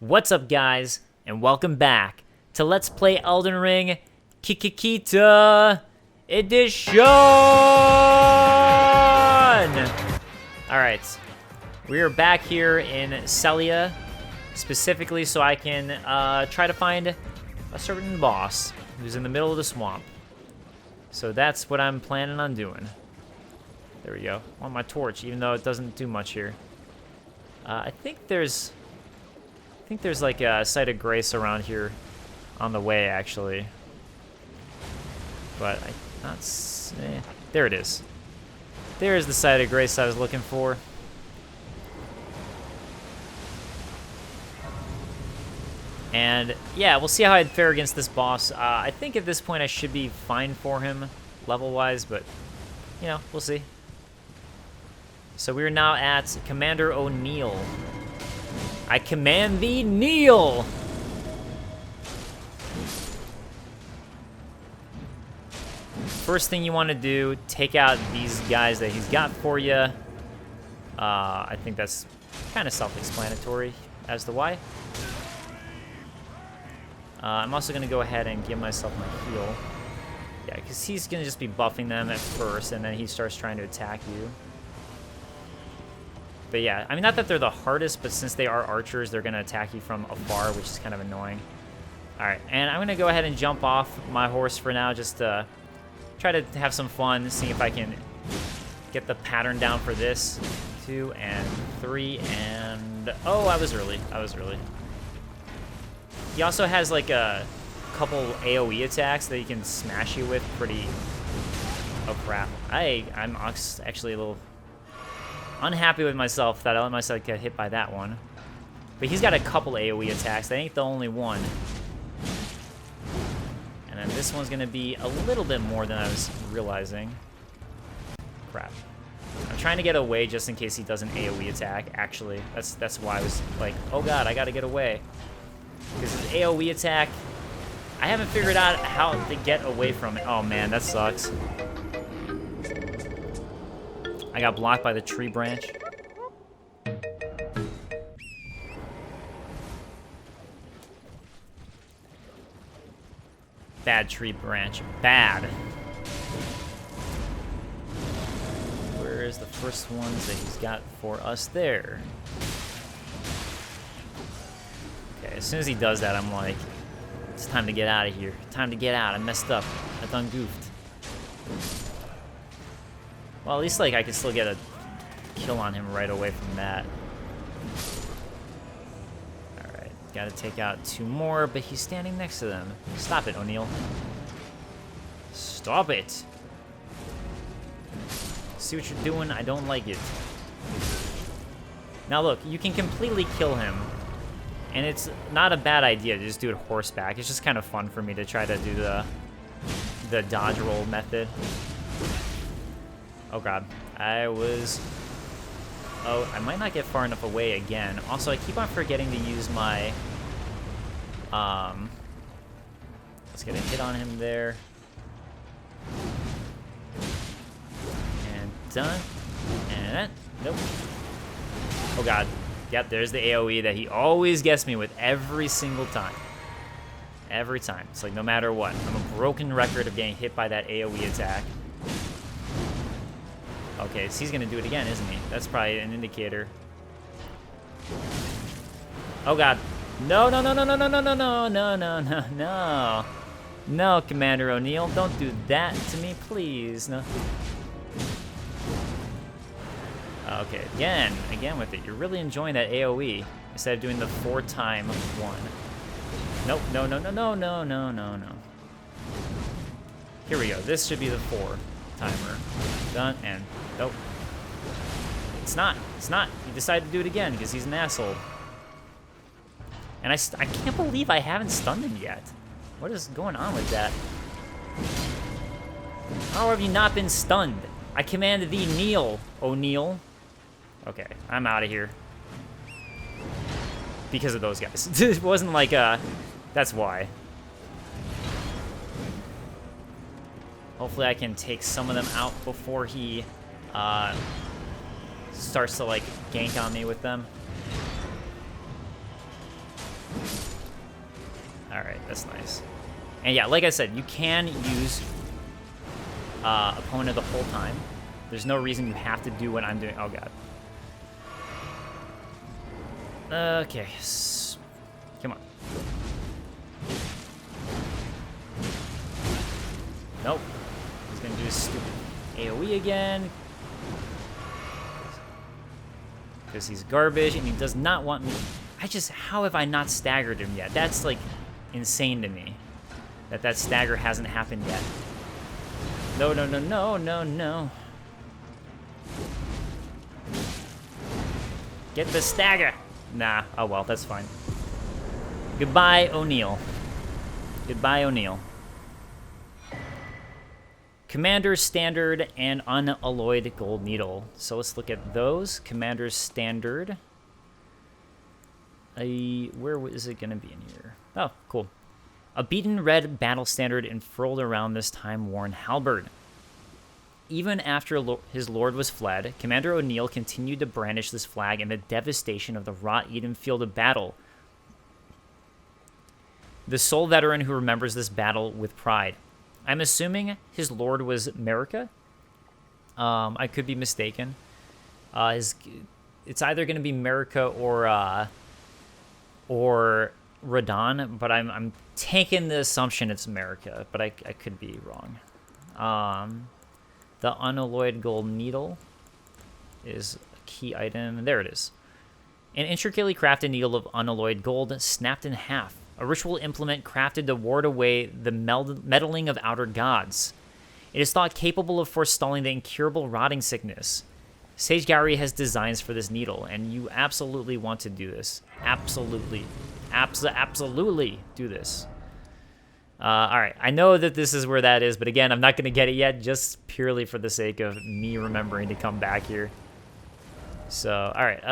What's up, guys, and welcome back to Let's Play Elden Ring Kikikita Edition! Alright, we are back here in Celia, specifically so I can try to find a certain boss who's in the middle of the swamp. So that's what I'm planning on doing. There we go. I want my torch, even though it doesn't do much here. I think there's like a site of grace around here on the way, actually. But there it is. There is the site of grace I was looking for. And yeah, we'll see how I'd fare against this boss. I think at this point I should be fine for him level-wise, but you know, we'll see. So we are now at Commander O'Neill. I command thee, kneel! First thing you want to do, take out these guys that he's got for you. I think that's kind of self-explanatory as to why. I'm also going to go ahead and give myself my heal. Yeah, because he's going to just be buffing them at first, and then he starts trying to attack you. But yeah, I mean, not that they're the hardest, but since they are archers, they're going to attack you from afar, which is kind of annoying. All right, and I'm going to go ahead and jump off my horse for now, just to try to have some fun, see if I can get the pattern down for this. 2 and 3 and... Oh, I was early. He also has like a couple AoE attacks that he can smash you with pretty... Oh, crap. I'm actually a little... unhappy with myself that I let myself get hit by that one. But he's got a couple AoE attacks. That ain't the only one. And then this one's gonna be a little bit more than I was realizing. Crap. I'm trying to get away just in case he does an AoE attack, actually. That's why I was like, oh god, I gotta get away. Because his AoE attack, I haven't figured out how to get away from it. Oh man, that sucks. I got blocked by the tree branch. Bad tree branch. Bad. Where's the first ones that he's got for us there? Okay, as soon as he does that, I'm like, it's time to get out of here. Time to get out. I messed up. I done goofed. Well, at least, like, I can still get a kill on him right away from that. Alright, gotta take out 2 more, but he's standing next to them. Stop it, O'Neill. Stop it! See what you're doing? I don't like it. Now look, you can completely kill him, and it's not a bad idea to just do it horseback. It's just kind of fun for me to try to do the dodge roll method. Oh god, oh, I might not get far enough away again. Also, I keep on forgetting to use my, let's get a hit on him there. And done. And, nope. Oh god, yep, there's the AoE that he always gets me with every single time. Every time. It's like, no matter what. I'm a broken record of getting hit by that AoE attack. Okay, so he's gonna do it again, isn't he? That's probably an indicator. Oh god. No, no, no, no, no, no, no, no, no, no, no, no, no. No, Commander O'Neill, don't do that to me, please. No. Okay, again with it. You're really enjoying that AoE instead of doing the 4-time one. Nope, no, no, no, no, no, no, no, no. Here we go. This should be the 4-timer. Done, and nope. It's not. He decided to do it again because he's an asshole. And I can't believe I haven't stunned him yet. What is going on with that? How have you not been stunned? I commanded thee kneel, O'Neill. Okay, I'm out of here. Because of those guys. It wasn't like, that's why. Hopefully I can take some of them out before he starts to like gank on me with them. Alright, that's nice. And yeah, like I said, you can use opponent the whole time. There's no reason you have to do what I'm doing. Oh, God. Okay. Come on. Nope. He's going to do his stupid AoE again. Because he's garbage and he does not want me. How have I not staggered him yet? That's, like, insane to me. That stagger hasn't happened yet. No, no, no, no, no, no. Get the stagger. Nah, oh well, that's fine. Goodbye, O'Neil. Goodbye, O'Neil. Commander's Standard and Unalloyed Gold Needle. So let's look at those. Commander's Standard. Where is it going to be in here? Oh, cool. A beaten red battle standard unfurled around this time-worn halberd. Even after his lord was fled, Commander O'Neil continued to brandish this flag in the devastation of the raw-eaten field of battle. The sole veteran who remembers this battle with pride. I'm assuming his lord was America. I could be mistaken. It's either going to be America or Radon, but I'm taking the assumption it's America, but I could be wrong. The Unalloyed Gold Needle is a key item. There it is. An intricately crafted needle of unalloyed gold snapped in half. A ritual implement crafted to ward away the meddling of outer gods. It is thought capable of forestalling the incurable rotting sickness. Sage Gowry has designs for this needle, and you absolutely want to do this. Absolutely. Absolutely do this. Alright, I know that this is where that is, but again, I'm not going to get it yet, just purely for the sake of me remembering to come back here. So, alright,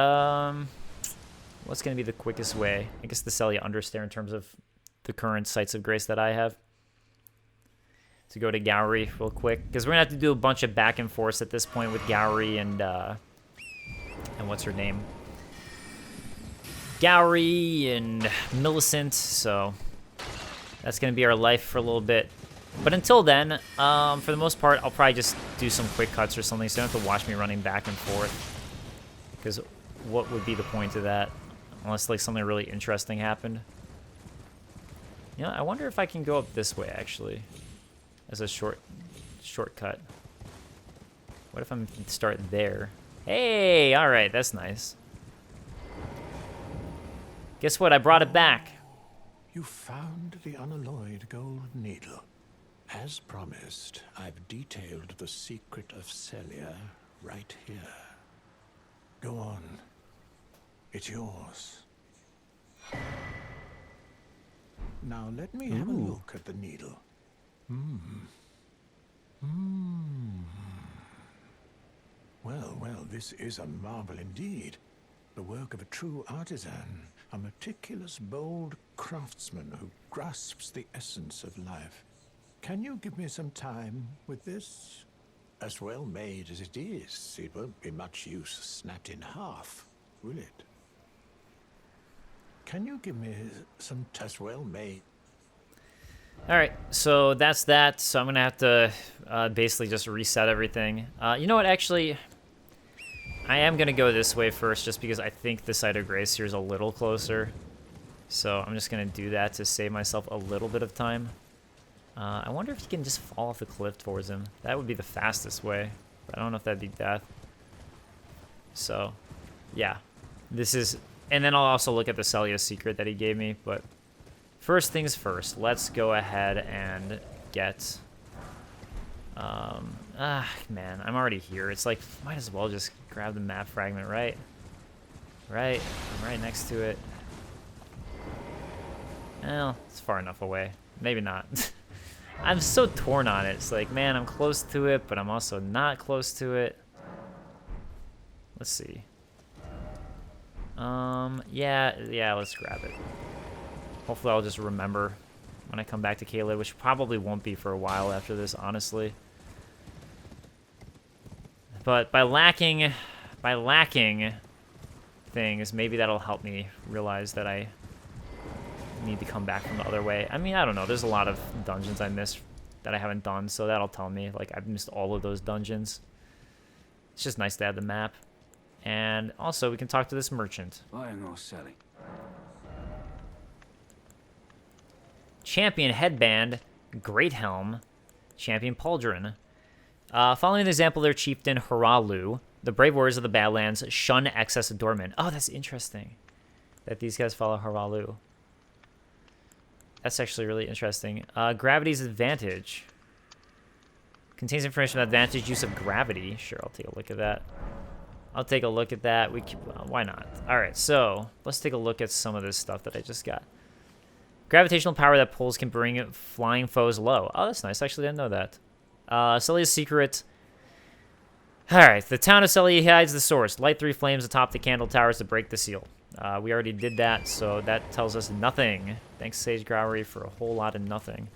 what's going to be the quickest way? I guess to sell you Understair in terms of the current Sites of Grace that I have. To go to Gowry real quick, because we're going to have to do a bunch of back and forth at this point with Gowry and what's her name? Gowry and Millicent, so that's going to be our life for a little bit. But until then, for the most part, I'll probably just do some quick cuts or something, so you don't have to watch me running back and forth. Because what would be the point of that? Unless, like, something really interesting happened. You know, I wonder if I can go up this way, actually. As a shortcut. What if I'm start there? Hey, alright, that's nice. Guess what? I brought it back. You found the unalloyed gold needle. As promised, I've detailed the secret of Celia right here. Go on. It's yours. Now let me have a look at the needle. Well, this is a marvel indeed. The work of a true artisan, a meticulous, bold craftsman who grasps the essence of life. Can you give me some time with this? As well made as it is, it won't be much use snapped in half, will it? Can you give me some as well made? Alright, so that's that. So I'm going to have to basically just reset everything. You know what, actually, I am going to go this way first just because I think the Site of Grace here is a little closer. So I'm just going to do that to save myself a little bit of time. I wonder if you can just fall off the cliff towards him. That would be the fastest way. But I don't know if that'd be death. So, yeah. This is... And then I'll also look at the Celia secret that he gave me, but... First things first, let's go ahead and get... man, I'm already here. It's like, might as well just grab the map fragment, right? Right, I'm right next to it. Well, it's far enough away. Maybe not. I'm so torn on it. It's like, man, I'm close to it, but I'm also not close to it. Let's see. Yeah, let's grab it. Hopefully I'll just remember when I come back to Caelid, which probably won't be for a while after this, honestly. But by lacking things, maybe that'll help me realize that I need to come back from the other way. I mean, I don't know. There's a lot of dungeons I missed that I haven't done, so that'll tell me. Like, I've missed all of those dungeons. It's just nice to have the map. And also, we can talk to this merchant. Buying or selling? Champion headband, great helm, champion pauldron. Following the example of their chieftain Haralu, the brave warriors of the Badlands shun excess adornment. Oh, that's interesting. That these guys follow Haralu. That's actually really interesting. Gravity's advantage. Contains information about advantage use of gravity. Sure, I'll take a look at that. I'll take a look at that. Why not? All right, so let's take a look at some of this stuff that I just got. Gravitational power that pulls can bring flying foes low. Oh, that's nice. Actually, I didn't know that. Celia's secret. All right, the town of Celia hides the source. Light 3 flames atop the candle towers to break the seal. We already did that, so that tells us nothing. Thanks, Sage Growery, for a whole lot of nothing.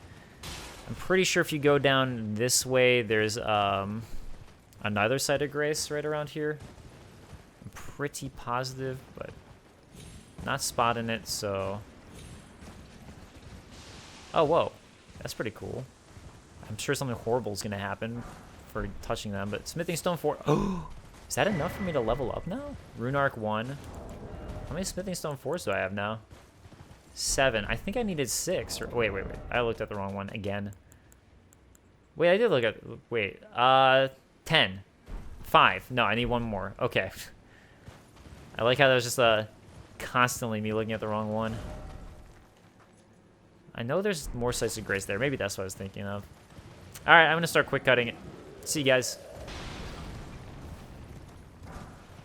I'm pretty sure if you go down this way, there's another site of grace right around here. I'm pretty positive, but not spotting it, so... Oh, whoa. That's pretty cool. I'm sure something horrible is going to happen for touching them, but Smithing Stone 4... Oh! Is that enough for me to level up now? Rune Arc 1. How many Smithing Stone 4s do I have now? 7. I think I needed 6. Or, wait. I looked at the wrong one again. Wait, I did look at... Wait. 10. 5. No, I need 1 more. Okay. I like how that was just constantly me looking at the wrong one. I know there's more sites of grace there. Maybe that's what I was thinking of. Alright, I'm going to start quick cutting it. See you guys.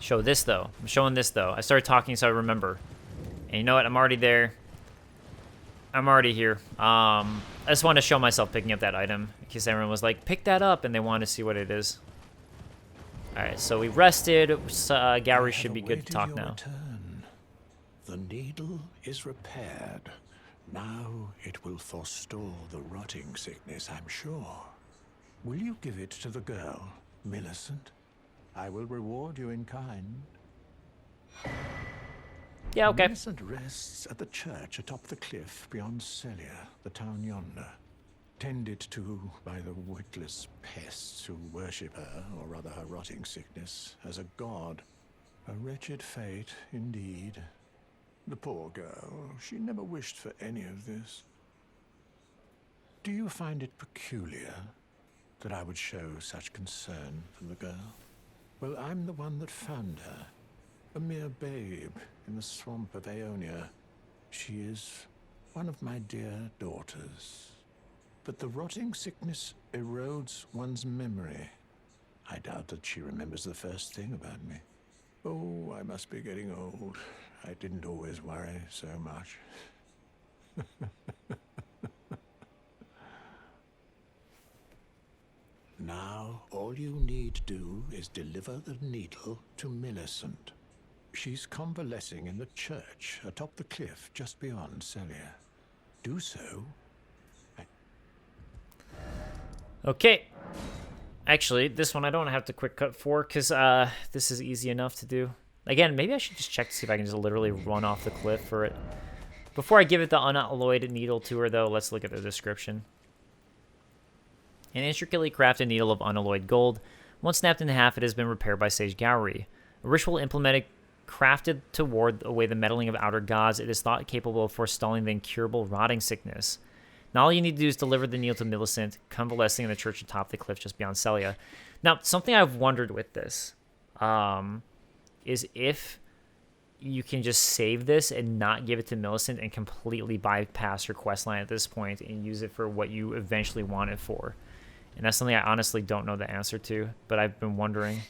Show this, though. I'm showing this, though. I started talking so I remember. And you know what? I'm already there. I'm already here. I just wanted to show myself picking up that item. In case everyone was like, pick that up, and they wanted to see what it is. Alright, so we rested. Gowry should be good to talk now. Return. The needle is repaired. Now it will forestall the rotting sickness, I'm sure. Will you give it to the girl, Millicent? I will reward you in kind. Yeah, okay. Millicent rests at the church atop the cliff beyond Celia, the town yonder. Tended to by the witless pests who worship her, or rather her rotting sickness, as a god. A wretched fate, indeed. The poor girl, she never wished for any of this. Do you find it peculiar that I would show such concern for the girl? Well, I'm the one that found her. A mere babe in the swamp of Aeonia. She is one of my dear daughters. But the rotting sickness erodes one's memory. I doubt that she remembers the first thing about me. Oh, I must be getting old. I didn't always worry so much. Now, all you need do is deliver the needle to Millicent. She's convalescing in the church atop the cliff just beyond Celia. Do so. Okay. Actually, this one I don't have to quick cut for, because this is easy enough to do. Again, maybe I should just check to see if I can just literally run off the cliff for it. Before I give it the unalloyed needle to her, though, let's look at the description. An intricately crafted needle of unalloyed gold. Once snapped in half, it has been repaired by Sage Gowry. A ritual implemented, crafted to ward away the meddling of outer gods, it is thought capable of forestalling the incurable rotting sickness. Now all you need to do is deliver the needle to Millicent, convalescing in the church atop the cliff just beyond Celia. Now, something I've wondered with this is if you can just save this and not give it to Millicent and completely bypass her questline at this point and use it for what you eventually want it for. And that's something I honestly don't know the answer to, but I've been wondering.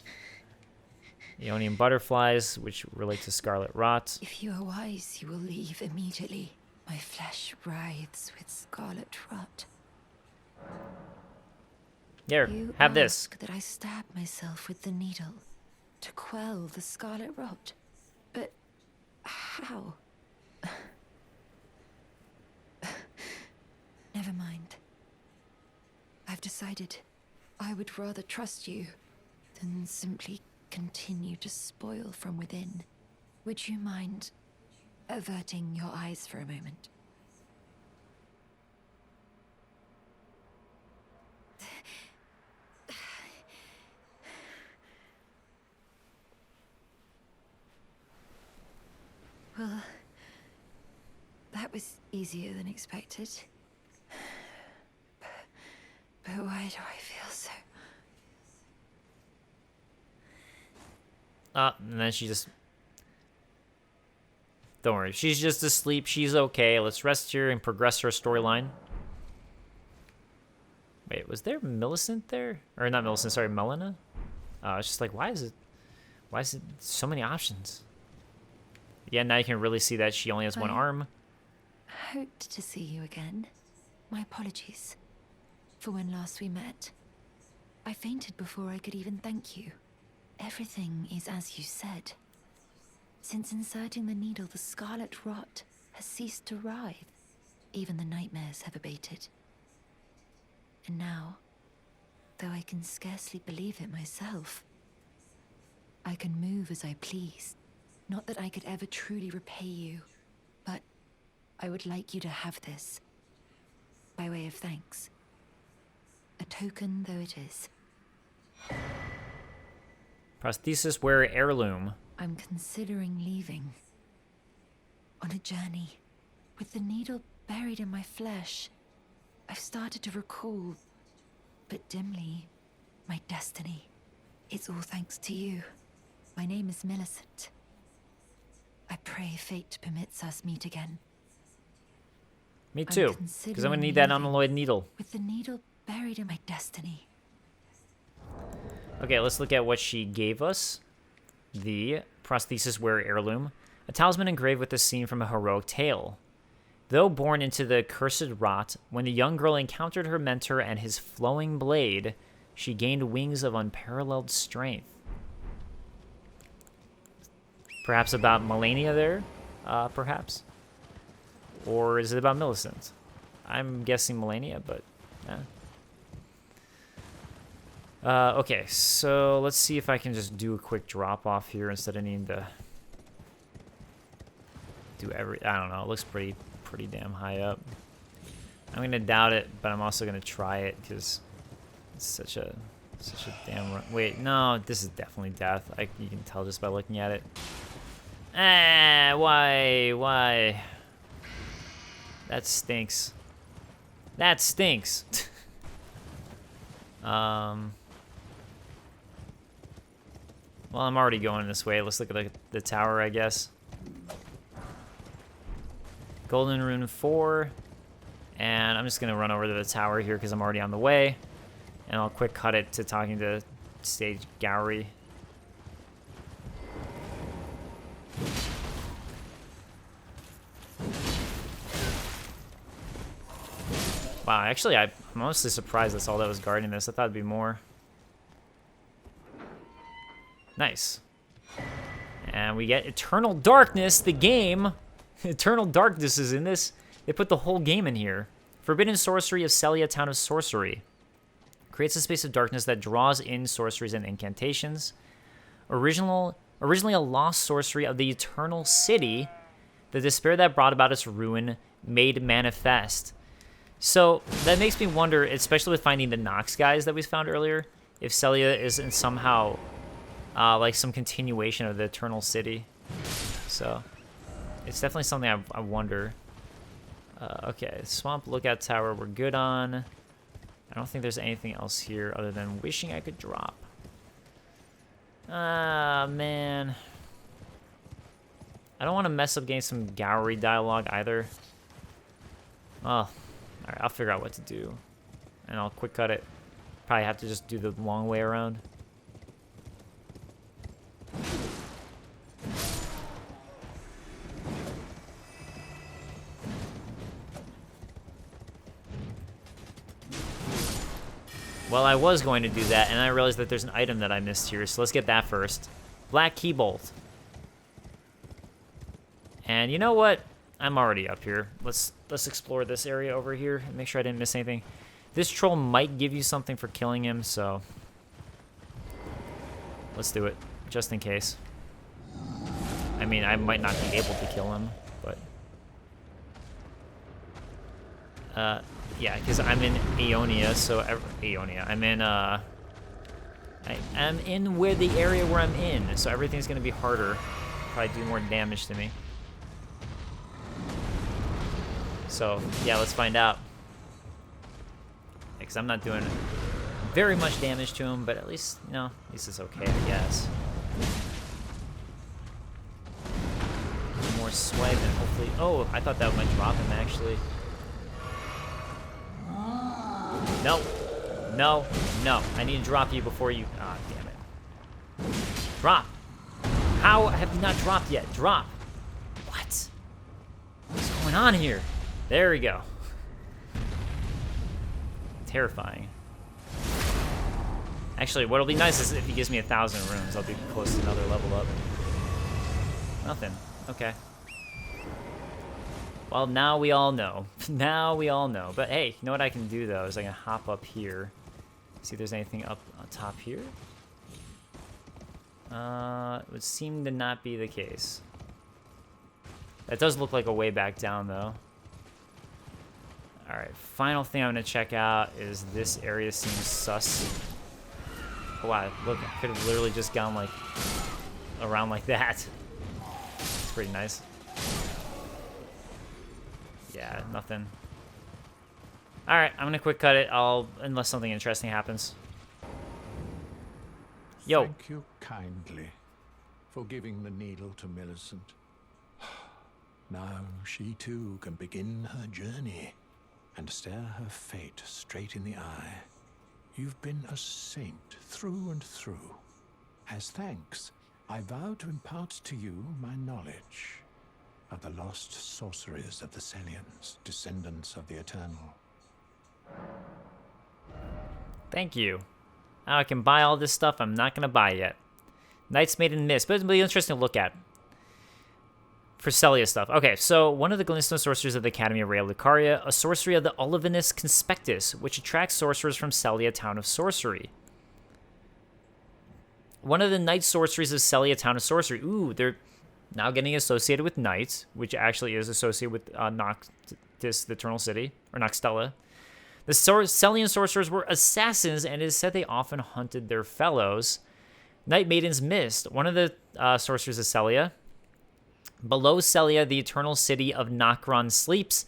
Aeonian butterflies, which relate to scarlet rot. If you are wise, you will leave immediately. My flesh writhes with scarlet rot. Here, You have this. ask that I stab myself with the needle to quell the scarlet rot. But how? Never mind. I've decided I would rather trust you than simply continue to spoil from within. Would you mind averting your eyes for a moment? That was easier than expected. But why do I feel so... And then she just... Don't worry, she's just asleep. She's okay. Let's rest here and progress her storyline. Wait, was there Millicent there? Or not Millicent, sorry, Melina? It's just like, why is it so many options? Yeah, now you can really see that she only has one arm. Hoped to see you again. My apologies for when last we met. I fainted before I could even thank you. Everything is as you said. Since inserting the needle, the scarlet rot has ceased to writhe. Even the nightmares have abated. And now, though I can scarcely believe it myself, I can move as I please. Not that I could ever truly repay you, but I would like you to have this, by way of thanks. A token though it is. Prosthesis wearer heirloom. I'm considering leaving. On a journey. With the needle buried in my flesh, I've started to recall, but dimly, my destiny. It's all thanks to you. My name is Millicent. I pray fate permits us meet again. Me too, because I'm going to need that unalloyed needle. With the needle buried in my destiny. Okay, let's look at what she gave us. The prosthesis wearer heirloom. A talisman engraved with a scene from a heroic tale. Though born into the cursed rot, when the young girl encountered her mentor and his flowing blade, she gained wings of unparalleled strength. Perhaps about Melania there? Perhaps? Or is it about Millicent? I'm guessing Melania, but... okay, so let's see if I can just do a quick drop-off here instead of needing to... do I don't know, it looks pretty damn high up. I'm going to doubt it, but I'm also going to try it, because it's such a damn run. Wait, no, this is definitely death. You can tell just by looking at it. Why? That stinks. That stinks. Well, I'm already going this way. Let's look at the tower, I guess. Golden Rune 4. And I'm just going to run over to the tower here because I'm already on the way. And I'll quick cut it to talking to Stage Gallery. Wow, actually, I'm honestly surprised that's all that was guarding this. I thought it'd be more. Nice. And we get Eternal Darkness, the game. Eternal Darkness is in this. They put the whole game in here. Forbidden sorcery of Celia, town of sorcery. Creates a space of darkness that draws in sorceries and incantations. Originally a lost sorcery of the Eternal City. The despair that brought about its ruin made manifest. So that makes me wonder, especially with finding the Nox guys that we found earlier, if Celia is in somehow like some continuation of the Eternal City. So it's definitely something I wonder. Okay, Swamp Lookout Tower we're good on. I don't think there's anything else here other than wishing I could drop. Ah, man. I don't want to mess up getting some gallery dialogue either. Oh. Alright, I'll figure out what to do. And I'll quick cut it. Probably have to just do the long way around. Well, I was going to do that, and I realized that there's an item that I missed here, so let's get that first. Black Key Bolt. And you know what? I'm already up here. Let's explore this area over here and make sure I didn't miss anything. This troll might give you something for killing him, so let's do it, just in case. I mean, I might not be able to kill him, but yeah, because I'm in Aeonia, so I'm in I'm in where the area where I'm in, so everything's gonna be harder. Probably do more damage to me. So, yeah, let's find out. Because I'm not doing very much damage to him, but at least, you know, at least it's okay, I guess. More swipe and hopefully... Oh, I thought that might drop him, actually. No. No. No. I need to drop you before you... Ah, damn it. Drop. How have you not dropped yet? Drop. What? What's going on here? There we go. Terrifying. Actually, what'll be nice is if he gives me 1,000 runes, I'll be close to another level up. Nothing. Okay. Well, now we all know. Now we all know. But hey, you know what I can do, though, is I can hop up here. See if there's anything up on top here. It would seem to not be the case. That does look like a way back down, though. Alright, final thing I'm going to check out is this area seems sus. Oh, wow, look, I could have literally just gone, like, around like that. It's pretty nice. Yeah, nothing. Alright, I'm going to quick cut it, unless something interesting happens. Yo. Thank you kindly for giving the needle to Millicent. Now she too can begin her journey and stare her fate straight in the eye. You've been a saint through and through. As thanks, I vow to impart to you my knowledge of the lost sorceries of the Celians, descendants of the Eternal. Thank you. Now I can buy all this stuff I'm not going to buy yet. Knight's Maiden Mist, but it'll be interesting to look at. For Celia stuff. Okay, so one of the glintstone sorceries of the Academy of Rea Lucaria, a sorcery of the Olivinus Conspectus, which attracts sorcerers from Celia, Town of Sorcery. One of the night sorceries of Celia, Town of Sorcery. Ooh, they're now getting associated with knights, which actually is associated with Noctis, the Eternal City, or Noxtella. The Celian sorcerers were assassins, and it is said they often hunted their fellows. Night Maiden's Mist, one of the sorcerers of Celia. Below Celia, the eternal city of Nokron sleeps.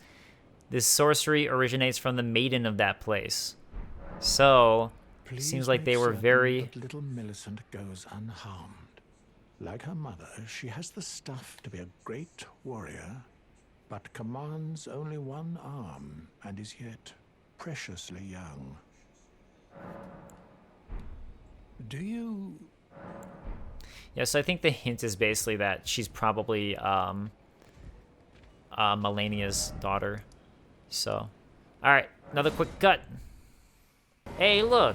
This sorcery originates from the maiden of that place. So, Please seems like they make were certain very... that little Millicent goes unharmed. Like her mother, she has the stuff to be a great warrior, but commands only one arm and is yet preciously young. Do you... Yes, I think the hint is basically that she's probably Melania's daughter. So, alright, another quick cut. Hey, look!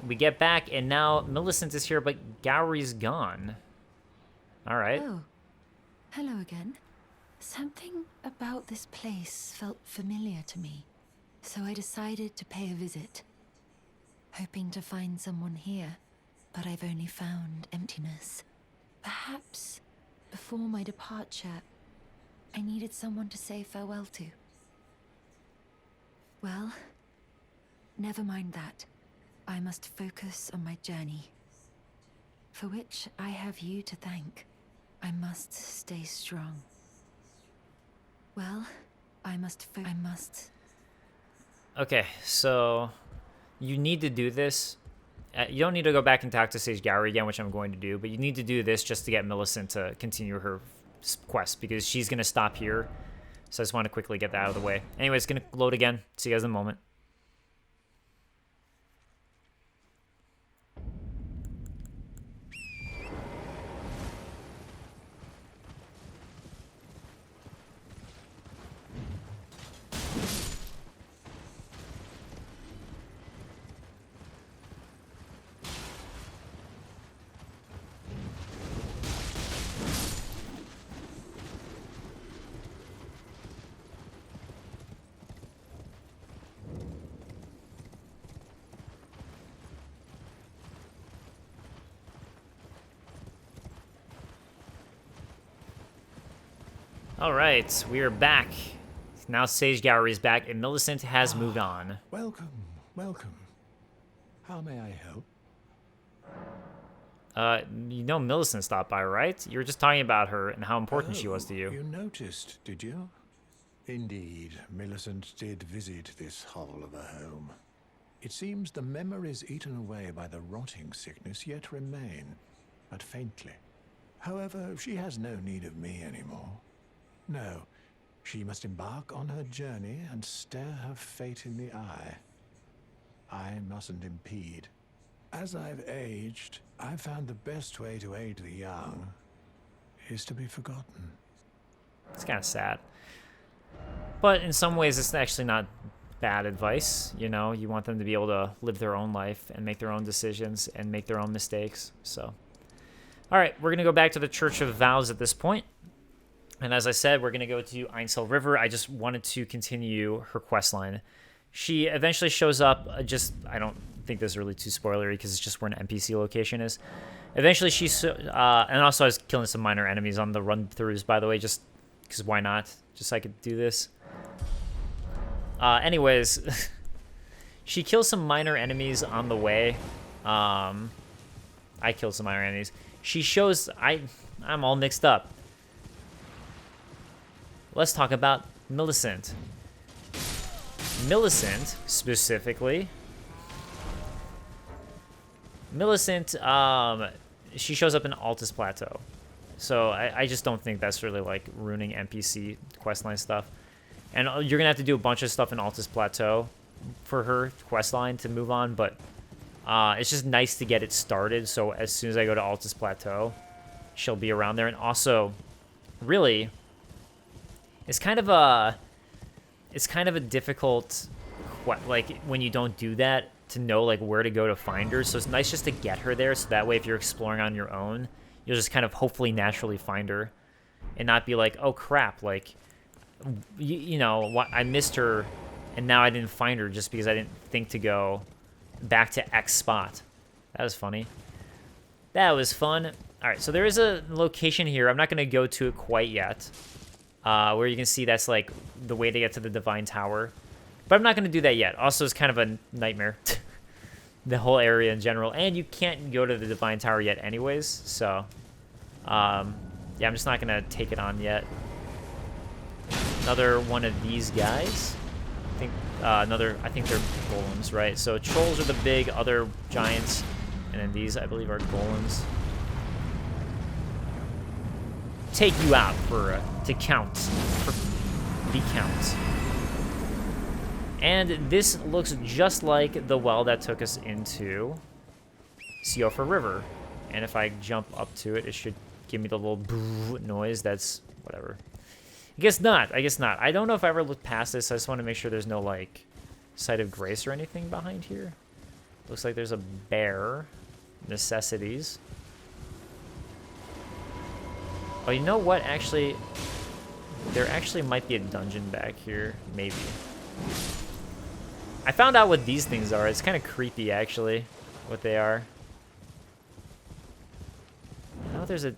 We get back, and now Millicent is here, but Gowry's gone. Alright. Oh, hello again. Something about this place felt familiar to me, so I decided to pay a visit. Hoping to find someone here, but I've only found emptiness. Perhaps, before my departure, I needed someone to say farewell to. Well, never mind that. I must focus on my journey, for which I have you to thank. I must stay strong. Well, I must. Okay, so you need to do this. You don't need to go back and talk to Sage Gowry again, which I'm going to do, but you need to do this just to get Millicent to continue her quest, because she's going to stop here. So I just want to quickly get that out of the way. Anyway, it's going to load again. See you guys in a moment. All right, we are back. Now Sage Gowry is back, and Millicent has moved on. Welcome, welcome. How may I help? You know Millicent stopped by, right? You were just talking about her and how important she was to you. You noticed, did you? Indeed, Millicent did visit this hovel of a home. It seems the memories eaten away by the rotting sickness yet remain, but faintly. However, she has no need of me anymore. No, she must embark on her journey and stare her fate in the eye. I mustn't impede. As I've aged, I've found the best way to aid the young is to be forgotten. It's kind of sad. But in some ways, it's actually not bad advice. You know, you want them to be able to live their own life and make their own decisions and make their own mistakes. So, all right, we're going to go back to the Church of Vows at this point. And as I said, we're going to go to Ainsel River. I just wanted to continue her quest line. She eventually shows up, I don't think this is really too spoilery because it's just where an NPC location is. Eventually she's, and also I was killing some minor enemies on the run-throughs, by the way, just because why not? Just so I could do this. Anyways, she kills some minor enemies on the way. I killed some minor enemies. She shows, I'm all mixed up. Let's talk about Millicent. Millicent, specifically. Millicent, she shows up in Altus Plateau. So I just don't think that's really, like, ruining NPC questline stuff. And you're going to have to do a bunch of stuff in Altus Plateau for her questline to move on, but it's just nice to get it started. So as soon as I go to Altus Plateau, she'll be around there. And also, really, it's kind of a difficult, like, when you don't do that, to know, like, where to go to find her. So it's nice just to get her there, so that way if you're exploring on your own, you'll just kind of hopefully naturally find her and not be like, oh crap, like, you know what, I missed her and now I didn't find her just because I didn't think to go back to X spot. That was funny. That was fun. All right, so there is a location here. I'm not going to go to it quite yet, where you can see that's like the way to get to the Divine Tower, but I'm not going to do that yet. Also, it's kind of a nightmare, the whole area in general, and you can't go to the Divine Tower yet anyways, so yeah, I'm just not going to take it on yet. Another one of these guys. I think they're golems, right? So trolls are the big other giants, and then these, I believe, are golems. Take you out for the count. And this looks just like the well that took us into Siofra River. And if I jump up to it, it should give me the little boo noise. That's whatever. I guess not. I don't know if I ever looked past this. I just want to make sure there's no, like, Site of Grace or anything behind here. Looks like there's a bear. Necessities. Oh, you know what? Actually, there actually might be a dungeon back here. Maybe. I found out what these things are. It's kind of creepy, actually, what they are. Oh, there's a...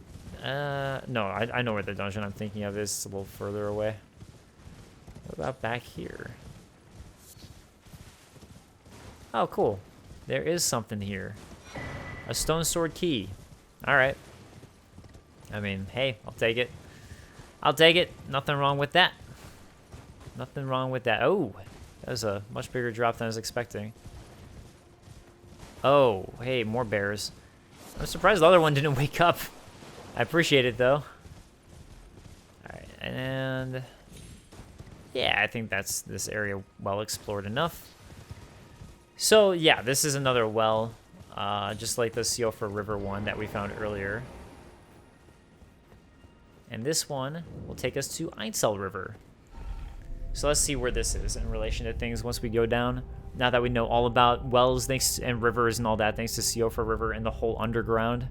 no, I know where the dungeon I'm thinking of is. It's a little further away. What about back here? Oh, cool. There is something here. A stone sword key. Alright. I mean, hey, I'll take it. I'll take it. Nothing wrong with that. Nothing wrong with that. Oh, that was a much bigger drop than I was expecting. Oh, hey, more bears. I'm surprised the other one didn't wake up. I appreciate it, though. Alright, and... yeah, I think that's this area well explored enough. So, yeah, this is another well, just like the Siofra River one that we found earlier. And this one will take us to Ainsel River. So let's see where this is in relation to things once we go down. Now that we know all about wells and rivers and all that, thanks to Siofra River and the whole underground.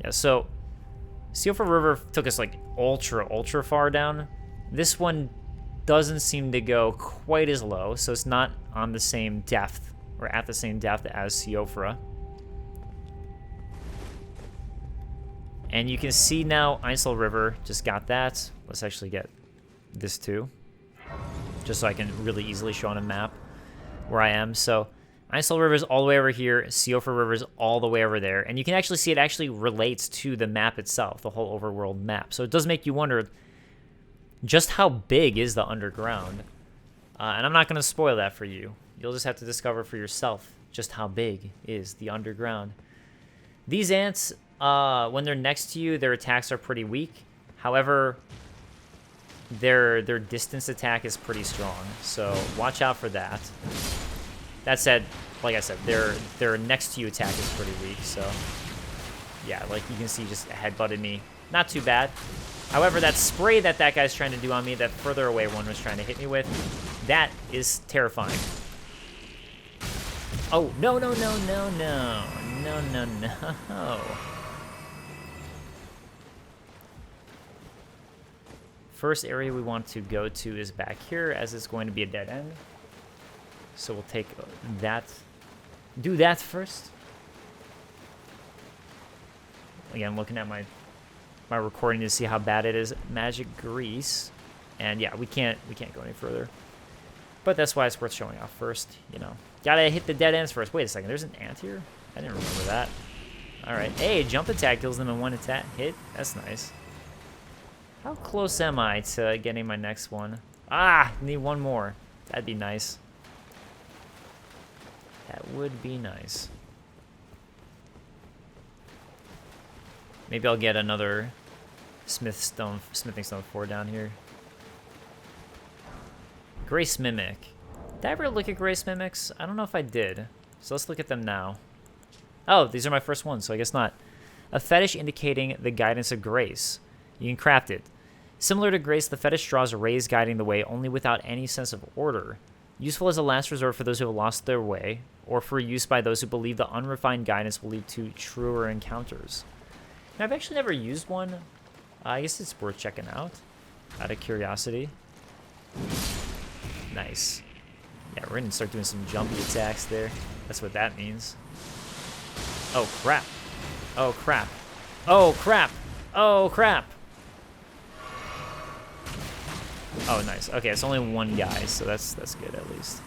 Yeah, so Siofra River took us like ultra far down. This one doesn't seem to go quite as low, so it's not on the same depth or at the same depth as Siofra. And you can see now Ainsel River just got that. Let's actually get this too, just so I can really easily show on a map where I am. So Ainsel River is all the way over here. Siofra River is all the way over there. And you can actually see it actually relates to the map itself, the whole overworld map. So it does make you wonder, Just how big is the underground? And I'm not going to spoil that for you. You'll just have to discover for yourself just how big is the underground. These ants, when they're next to you, their attacks are pretty weak. However, their distance attack is pretty strong, so watch out for that. That said, like I said, their next to you attack is pretty weak, so yeah, like you can see, just headbutted me. Not too bad. However, that spray that guy's trying to do on me, that further away one was trying to hit me with, that is terrifying. Oh, no, no, no, no, no. No, no, no. First area we want to go to is back here, as it's going to be a dead end. So we'll take that. Do that first. Again, looking at my recording to see how bad it is. Magic grease. And yeah, we can't go any further. But that's why it's worth showing off first, you know. Gotta hit the dead ends first. Wait a second, there's an ant here? I didn't remember that. Alright, hey, jump attack kills them in one attack hit. That's nice. How close am I to getting my next one? Ah, need one more. That'd be nice. That would be nice. Maybe I'll get another smithing stone 4 down here. Grace Mimic. Did I ever look at Grace Mimics? I don't know if I did. So let's look at them now. Oh, these are my first ones, so I guess not. A fetish indicating the guidance of grace. You can craft it. Similar to grace, the fetish draws a rays guiding the way, only without any sense of order. Useful as a last resort for those who have lost their way, or for use by those who believe the unrefined guidance will lead to truer encounters. Now, I've actually never used one. I guess it's worth checking out of curiosity. Nice. Yeah, we're gonna start doing some jumpy attacks there. That's what that means. Oh, crap. Oh, crap. Oh, crap. Oh, crap. Oh, nice. Okay, it's only one guy, so that's good at least.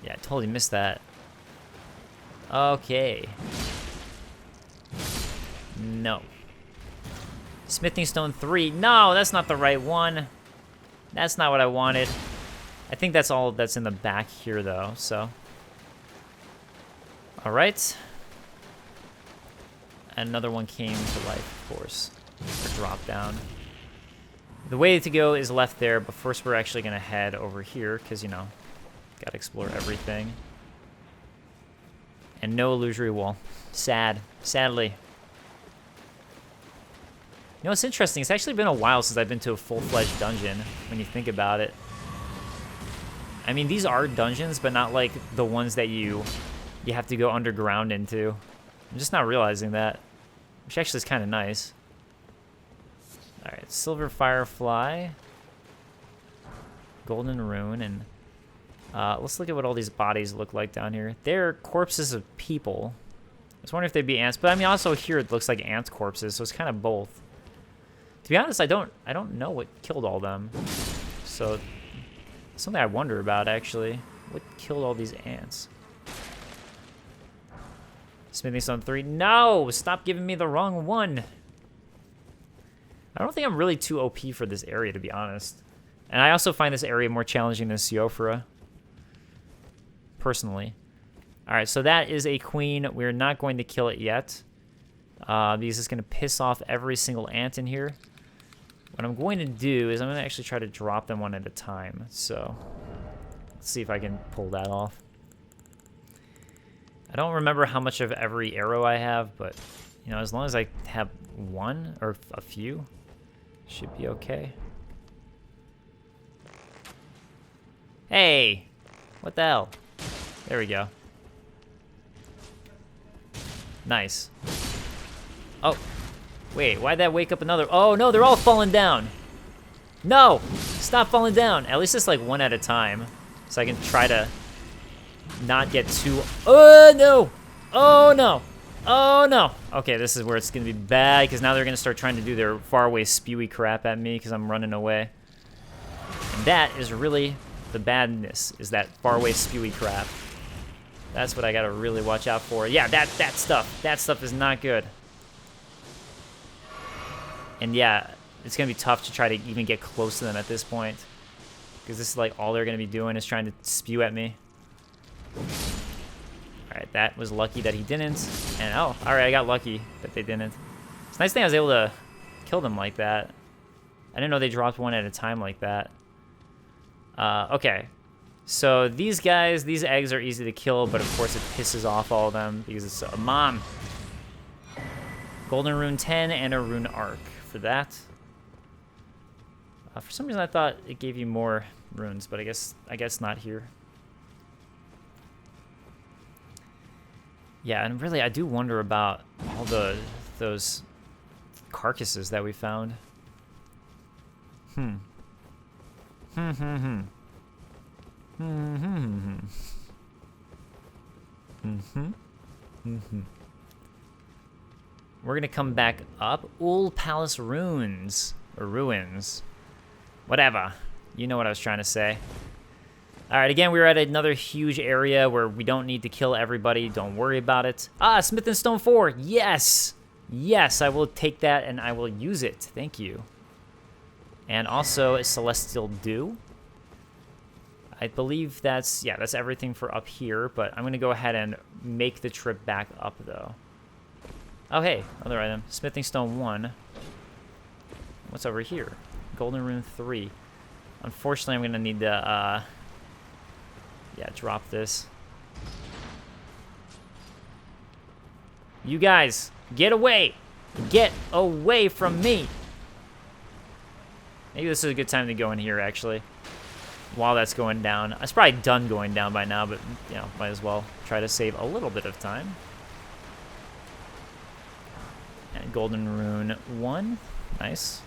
Yeah, I totally missed that. Okay. No. Smithing stone 3. No, that's not the right one. That's not what I wanted. I think that's all that's in the back here, though, so. All right. Another one came to life, of course. Or drop down. The way to go is left there, but first we're actually going to head over here, because, you know, got to explore everything. And no illusory wall. Sad. Sadly. You know, it's interesting. It's actually been a while since I've been to a full-fledged dungeon, when you think about it. I mean, these are dungeons, but not like the ones that you have to go underground into. I'm just not realizing that, which actually is kind of nice. All right, Silver Firefly, Golden Rune, and let's look at what all these bodies look like down here. They're corpses of people. I was wondering if they'd be ants, but I mean, also here it looks like ant corpses, so it's kind of both. To be honest, I don't know what killed all them. So, something I wonder about, actually. What killed all these ants? Smithing stone 3. No! Stop giving me the wrong one! I don't think I'm really too OP for this area, to be honest. And I also find this area more challenging than Siofra. Personally. Alright, so that is a queen. We're not going to kill it yet. Because it's going to piss off every single ant in here. What I'm going to do is I'm going to actually try to drop them one at a time. So, let's see if I can pull that off. I don't remember how much of every arrow I have, but, you know, as long as I have one or a few, should be okay. Hey! What the hell? There we go. Nice. Oh. Wait, why'd that wake up another? Oh, no, they're all falling down. No! Stop falling down. At least it's like one at a time. So I can try to not get too... Oh, no! Oh, no! Oh, no! Okay, this is where it's going to be bad, because now they're going to start trying to do their faraway spewy crap at me, because I'm running away. And that is really the badness, is that faraway spewy crap. That's what I got to really watch out for. Yeah, that stuff. That stuff is not good. And yeah, it's going to be tough to try to even get close to them at this point. Because this is like all they're going to be doing is trying to spew at me. Alright, that was lucky that he didn't. And oh, alright, I got lucky that they didn't. It's a nice thing I was able to kill them like that. I didn't know they dropped one at a time like that. Okay. So these guys, these eggs are easy to kill, but of course it pisses off all of them because it's a mom. Golden Rune 10 and a Rune Arc for that. For some reason I thought it gave you more runes, but I guess not here. Yeah, and really I do wonder about all those carcasses that we found. We're gonna come back up. Old Palace Ruins. Or Ruins. Whatever. You know what I was trying to say. Alright, again, we're at another huge area where we don't need to kill everybody. Don't worry about it. Ah, Smith and Stone 4. Yes! Yes, I will take that and I will use it. Thank you. And also a Celestial Dew. I believe that's everything for up here, but I'm going to go ahead and make the trip back up, though. Oh, hey, other item. Smithing Stone 1. What's over here? Golden Rune 3. Unfortunately, I'm going to need to, drop this. You guys, get away! Get away from me! Maybe this is a good time to go in here, actually. While that's going down. It's probably done going down by now, but, you know, might as well try to save a little bit of time. And Golden Rune 1. Nice.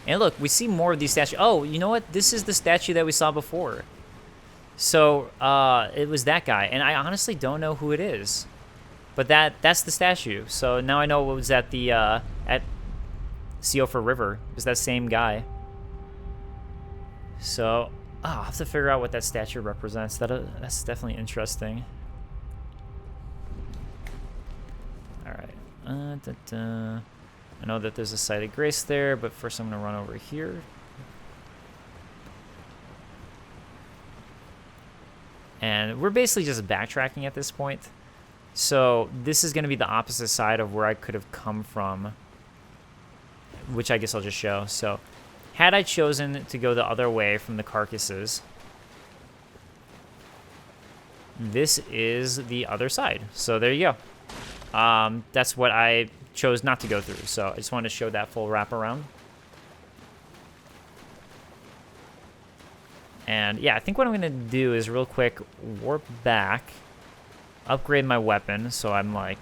And look, we see more of these statues. Oh, you know what? This is the statue that we saw before. So, it was that guy. And I honestly don't know who it is. But that's the statue. So now I know it was at the, at Siofra River. It was that same guy. So, I'll have to figure out what that statue represents. That's definitely interesting. Alright. I know that there's a site of grace there, but first I'm going to run over here. And we're basically just backtracking at this point. So this is going to be the opposite side of where I could have come from, which I guess I'll just show. So had I chosen to go the other way from the carcasses, this is the other side. So there you go. That's what I chose not to go through. So I just wanted to show that full wraparound. And yeah, I think what I'm going to do is real quick warp back, upgrade my weapon. So I'm like,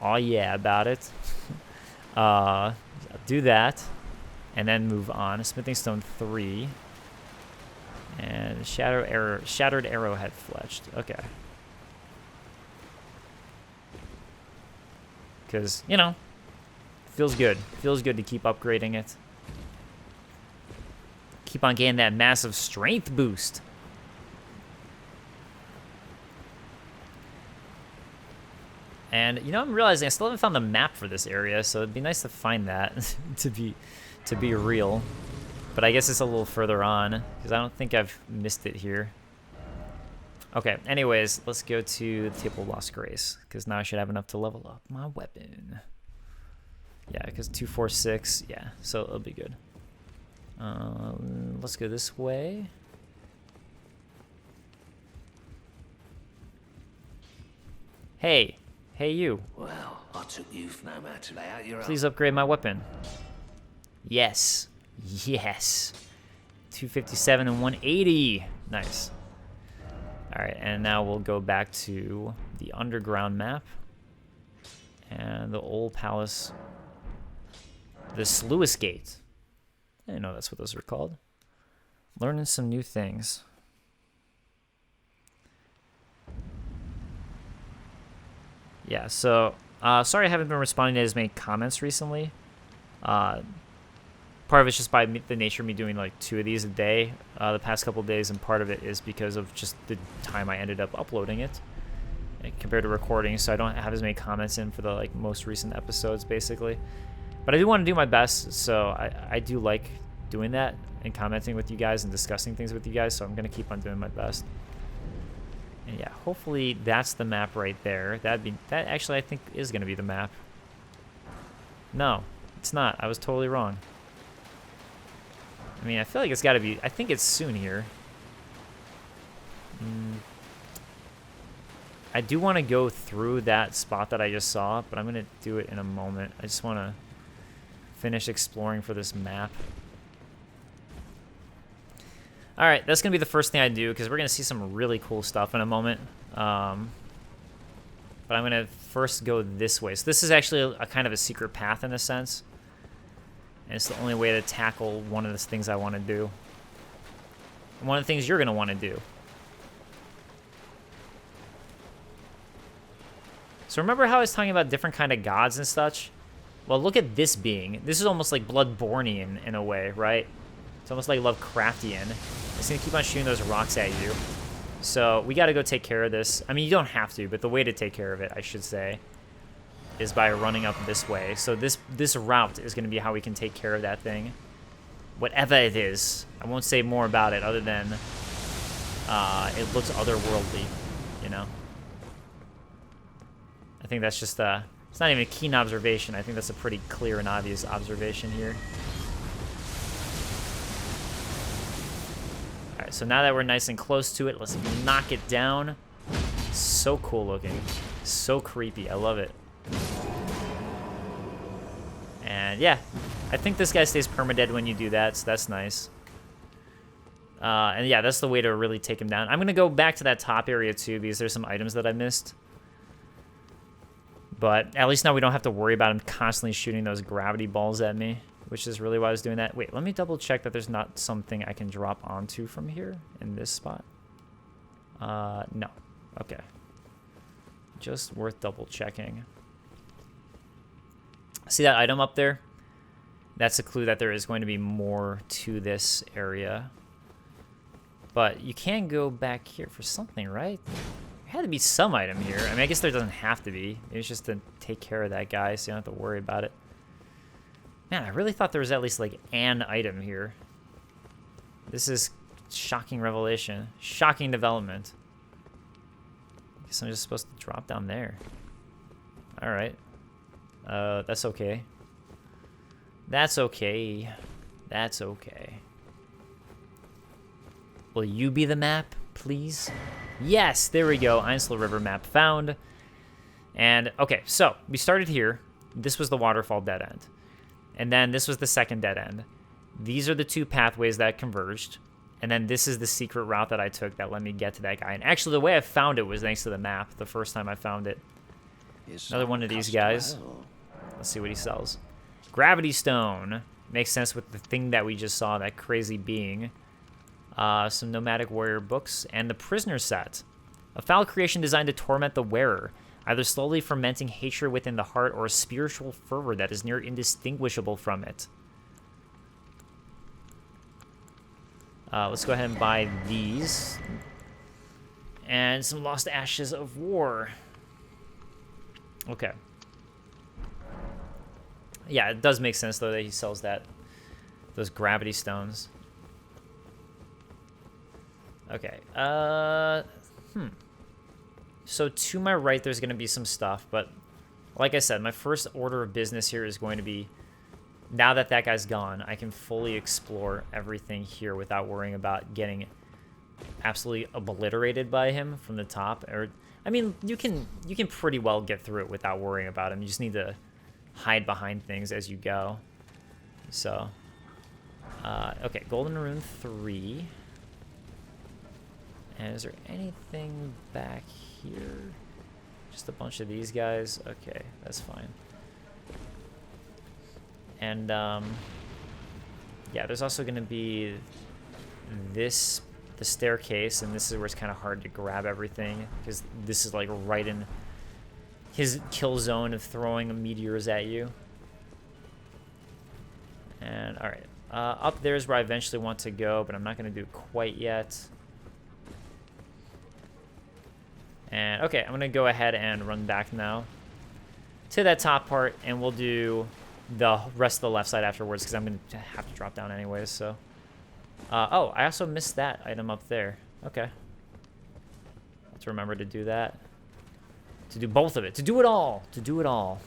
oh yeah, about it. Do that. And then move on. Smithing Stone 3. And Shattered Arrowhead Fletched. Okay. Because, you know, feels good. Feels good to keep upgrading it. Keep on getting that massive strength boost. And, you know, I'm realizing I still haven't found the map for this area, so it'd be nice to find that to be real. But I guess it's a little further on, because I don't think I've missed it here. Okay, anyways, let's go to the Table of Lost Grace, because now I should have enough to level up my weapon. Yeah, because 246, yeah, so it'll be good. Let's go this way. Hey, hey you. Well, I took you for no man to lay out your Please upgrade my weapon. Yes. Yes. 257 and 180. Nice. Alright, and now we'll go back to the underground map. And the old palace. The Sluice Gate. I didn't know that's what those are called. Learning some new things. Yeah, so, sorry I haven't been responding to as many comments recently. Part of it's just by the nature of me doing like 2 of these a day the past couple of days, and part of it is because of just the time I ended up uploading it. compared to recording, so I don't have as many comments in for the like most recent episodes, basically. But I do want to do my best, so I do like doing that and commenting with you guys and discussing things with you guys, so I'm going to keep on doing my best. And yeah, hopefully that's the map right there. That actually I think is going to be the map. No, it's not. I was totally wrong. I mean, I feel like it's got to be, I think it's soon here. I do want to go through that spot that I just saw, but I'm going to do it in a moment. I just want to finish exploring for this map. Alright, that's going to be the first thing I do, because we're going to see some really cool stuff in a moment. But I'm going to first go this way. So this is actually a kind of a secret path in a sense. And it's the only way to tackle one of the things I want to do. And one of the things you're going to want to do. So remember how I was talking about different kind of gods and such? Well, look at this being. This is almost like Bloodborne-ian in a way, right? It's almost like Lovecraftian. It's going to keep on shooting those rocks at you. So we got to go take care of this. I mean, you don't have to, but the way to take care of it, I should say, is by running up this way. So this route is going to be how we can take care of that thing. Whatever it is. I won't say more about it other than it looks otherworldly, you know? I think that's just it's not even a keen observation. I think that's a pretty clear and obvious observation here. Alright, so now that we're nice and close to it, let's knock it down. So cool looking. So creepy. I love it. And yeah, I think this guy stays permadead when you do that, so that's nice. And yeah, that's the way to really take him down. I'm going to go back to that top area too, because there's some items that I missed. But at least now we don't have to worry about him constantly shooting those gravity balls at me, which is really why I was doing that. Wait, let me double check that there's not something I can drop onto from here in this spot. No. Okay. Just worth double checking. See that item up there? That's a clue that there is going to be more to this area. But you can go back here for something, right? There had to be some item here. I mean, I guess there doesn't have to be. It's just to take care of that guy so you don't have to worry about it. Man, I really thought there was at least like an item here. This is shocking revelation. Shocking development. I guess I'm just supposed to drop down there. Alright. That's okay. That's okay. That's okay. Will you be the map, please? Yes, there we go. Ainsel River map found. And, okay, so we started here. This was the waterfall dead end. And then this was the second dead end. These are the two pathways that converged. And then this is the secret route that I took that let me get to that guy. And actually, the way I found it was thanks to the map the first time I found it. Another one of these guys. Let's see what he sells. Gravity Stone. Makes sense with the thing that we just saw, that crazy being. Some Nomadic Warrior books, and the Prisoner set. A foul creation designed to torment the wearer, either slowly fermenting hatred within the heart or a spiritual fervor that is near indistinguishable from it. Let's go ahead and buy these. And some Lost Ashes of War. Okay. Yeah, it does make sense, though, that he sells those gravity stones. Okay, So to my right, there's going to be some stuff, but like I said, my first order of business here is going to be, now that that guy's gone, I can fully explore everything here without worrying about getting absolutely obliterated by him from the top. Or, I mean, you can pretty well get through it without worrying about him. You just need to hide behind things as you go. So, okay, Golden Rune 3. And is there anything back here? Just a bunch of these guys? Okay, that's fine. And, yeah, there's also going to be the staircase, and this is where it's kind of hard to grab everything, because this is, like, right in his kill zone of throwing meteors at you. And, alright. Up there is where I eventually want to go, but I'm not going to do it quite yet. And okay, I'm gonna go ahead and run back now to that top part, and we'll do the rest of the left side afterwards because I'm gonna have to drop down anyways. So, oh, I also missed that item up there. Okay, let's remember to do that. To do both of it. To do it all. To do it all.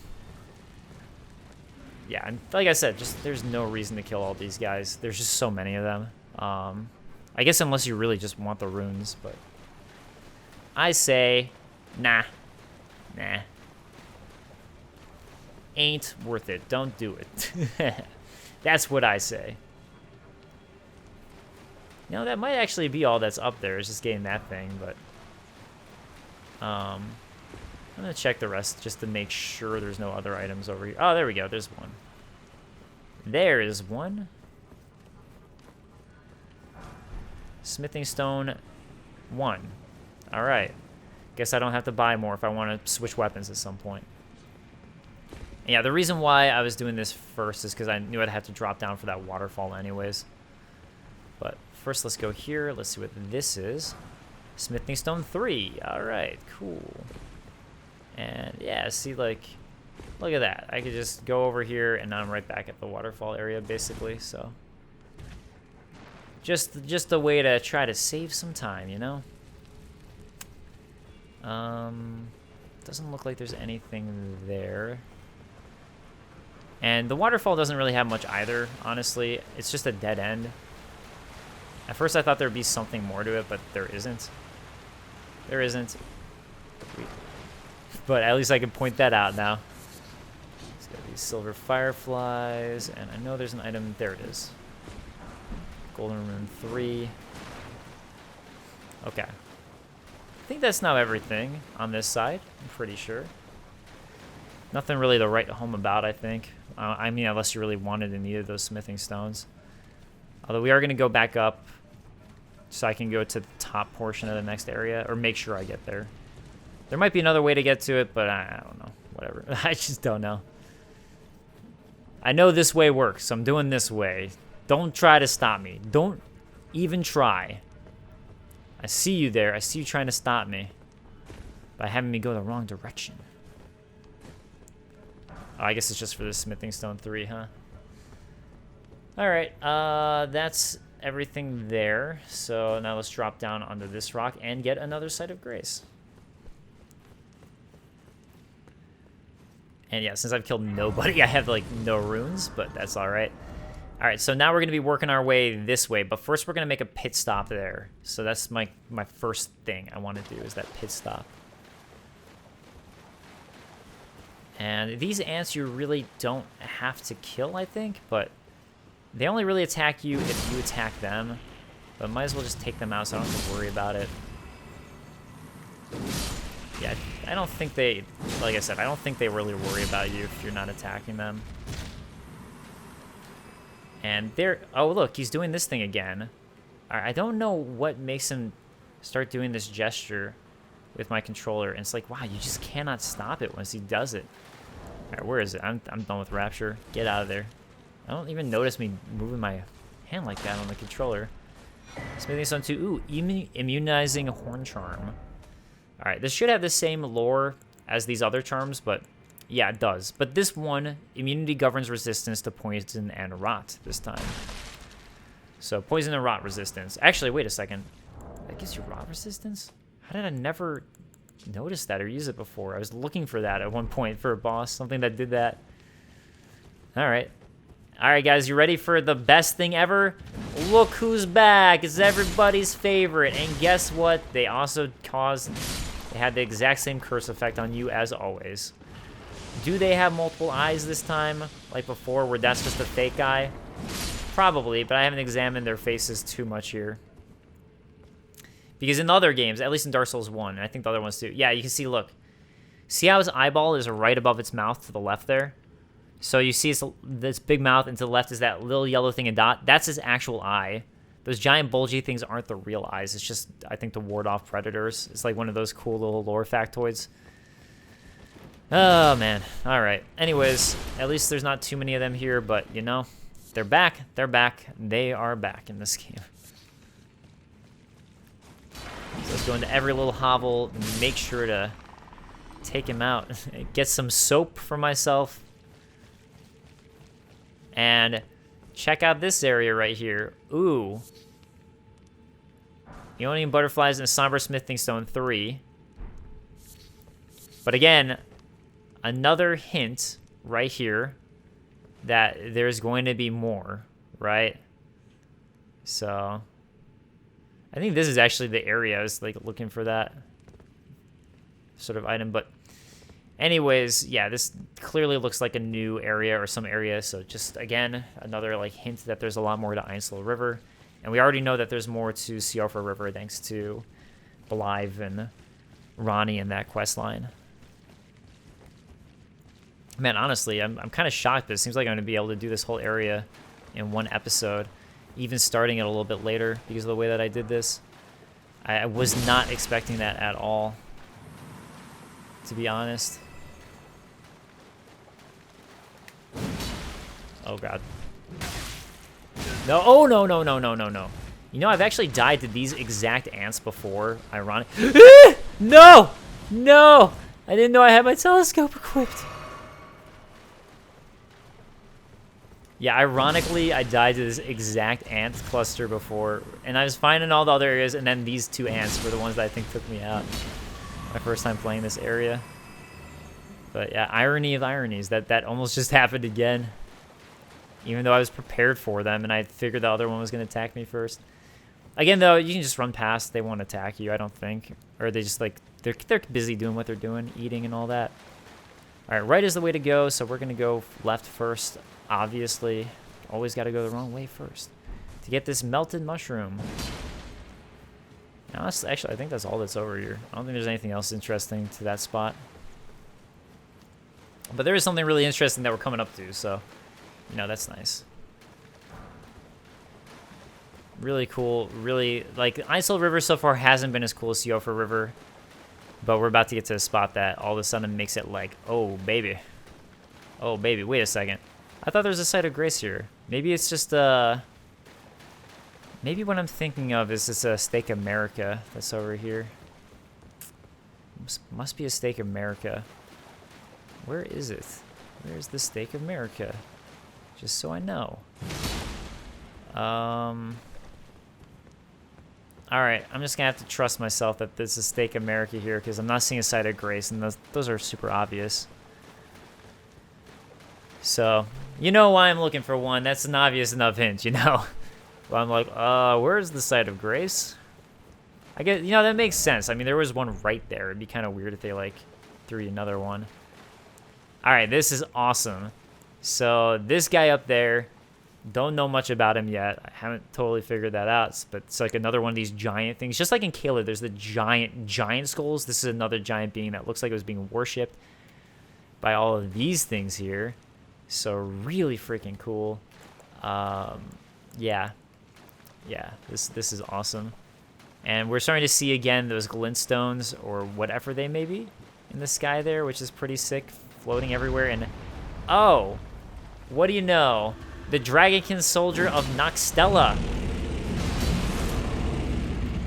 Yeah, and like I said, just there's no reason to kill all these guys. There's just so many of them. I guess unless you really just want the runes, but I say, nah. Ain't worth it. Don't do it. That's what I say. You know, that might actually be all that's up there, is just getting that thing, but I'm gonna check the rest just to make sure there's no other items over here. Oh, there we go. There's one. There is one. Smithing stone 1. All right. Guess I don't have to buy more if I want to switch weapons at some point. And yeah, the reason why I was doing this first is because I knew I'd have to drop down for that waterfall anyways. But first, let's go here. Let's see what this is. Smithing stone 3. All right, cool. And yeah, see, like, look at that. I could just go over here, and now I'm right back at the waterfall area, basically. So, just a way to try to save some time, you know. Doesn't look like there's anything there. And the waterfall doesn't really have much either, honestly. It's just a dead end. At first, I thought there'd be something more to it, but there isn't. There isn't. But at least I can point that out now. It's got these silver fireflies, and I know there's an item. There it is. Golden rune 3. Okay. I think that's now everything on this side. I'm pretty sure. Nothing really to write home about, I think. I mean, unless you really wanted and needed those smithing stones. Although we are going to go back up so I can go to the top portion of the next area, or make sure I get there. There might be another way to get to it, but I don't know. Whatever. I just don't know. I know this way works, so I'm doing this way. Don't try to stop me. Don't even try. I see you there. I see you trying to stop me by having me go the wrong direction. Oh, I guess it's just for the smithing stone 3, huh? All right. That's everything there. So now let's drop down onto this rock and get another site of grace. And yeah, since I've killed nobody, I have like no runes, but that's all right. All right, so now we're going to be working our way this way, but first we're going to make a pit stop there. So that's my first thing I want to do, is that pit stop. And these ants you really don't have to kill, I think, but they only really attack you if you attack them. But might as well just take them out so I don't have to worry about it. Yeah, I don't think they, like I said, I don't think they really worry about you if you're not attacking them. And they're, oh look, he's doing this thing again. I don't know what makes him start doing this gesture with my controller. And it's like, wow, you just cannot stop it once he does it. All right, where is it? I'm done with Rapture. Get out of there. I don't even notice me moving my hand like that on the controller. Smithing stone 2. Ooh, immunizing horn charm. All right, this should have the same lore as these other charms, but yeah, it does. But this one, immunity governs resistance to poison and rot this time. So poison and rot resistance. Actually, wait a second. That gives you rot resistance? How did I never notice that or use it before? I was looking for that at one point for a boss, something that did that. All right. All right, guys, you ready for the best thing ever? Look who's back. It's everybody's favorite. And guess what? They also they had the exact same curse effect on you as always. Do they have multiple eyes this time, like before, where that's just a fake eye? Probably, but I haven't examined their faces too much here. Because in the other games, at least in Dark Souls 1, and I think the other ones too, yeah, you can see, look. See how his eyeball is right above its mouth to the left there? So you see this big mouth, and to the left is that little yellow thing and dot. That's his actual eye. Those giant bulgy things aren't the real eyes. It's just, I think, to ward off predators. It's like one of those cool little lore factoids. Oh, man. All right. Anyways, at least there's not too many of them here, but, you know, they're back. They're back. They are back in this game. So let's Just go into every little hovel and make sure to take him out. Get some soap for myself. And check out this area right here. Ooh. Ionian Butterflies and Somber Smithing Stone 3. But again, another hint right here that there's going to be more, right? So I think this is actually the area I was like looking for that sort of item. But anyways, yeah, this clearly looks like a new area or some area. So just again, another like hint that there's a lot more to Ainsel River. And we already know that there's more to Siofra River thanks to Blythe and Ronnie and that quest line. Man, honestly, I'm kind of shocked. It seems like I'm going to be able to do this whole area in one episode, even starting it a little bit later because of the way that I did this. I was not expecting that at all, to be honest. Oh, God. No, oh, no, no, no, no, no, no. You know, I've actually died to these exact ants before, ironic. No! No! I didn't know I had my telescope equipped. Yeah, ironically, I died to this exact ant cluster before, and I was fine in all the other areas, and then these two ants were the ones that I think took me out. My first time playing this area. But yeah, irony of ironies, that almost just happened again. Even though I was prepared for them, and I figured the other one was going to attack me first. Again, though, you can just run past. They won't attack you, I don't think. Or they just, like, they're busy doing what they're doing, eating and all that. All right, right is the way to go, so we're going to go left first. Obviously, always got to go the wrong way first to get this melted mushroom. Now, actually, I think that's all that's over here. I don't think there's anything else interesting to that spot. But there is something really interesting that we're coming up to, so, you know, that's nice. Really cool, really, like, Ainsel River so far hasn't been as cool as Siofra River, but we're about to get to a spot that all of a sudden makes it like, oh, baby. Oh, baby, wait a second. I thought there was a site of grace here. Maybe it's just, maybe what I'm thinking of is this Stake America that's over here. Must be a Stake America. Where is it? Where is the Stake America? Just so I know. Alright, I'm just gonna have to trust myself that this is Stake America here, because I'm not seeing a site of grace, and those are super obvious. So, you know why I'm looking for one. That's an obvious enough hint, you know? But I'm like, where's the site of grace? I guess, you know, that makes sense. I mean, there was one right there. It'd be kind of weird if they, like, threw you another one. Alright, this is awesome. So, this guy up there, don't know much about him yet. I haven't totally figured that out, but it's like another one of these giant things. Just like in Killer, there's the giant skulls. This is another giant being that looks like it was being worshipped by all of these things here. So really freaking cool. Yeah, this is awesome. And we're starting to see again those glintstones or whatever they may be in the sky there, which is pretty sick, floating everywhere. And oh, what do you know? The Dragonkin Soldier of Noxtella.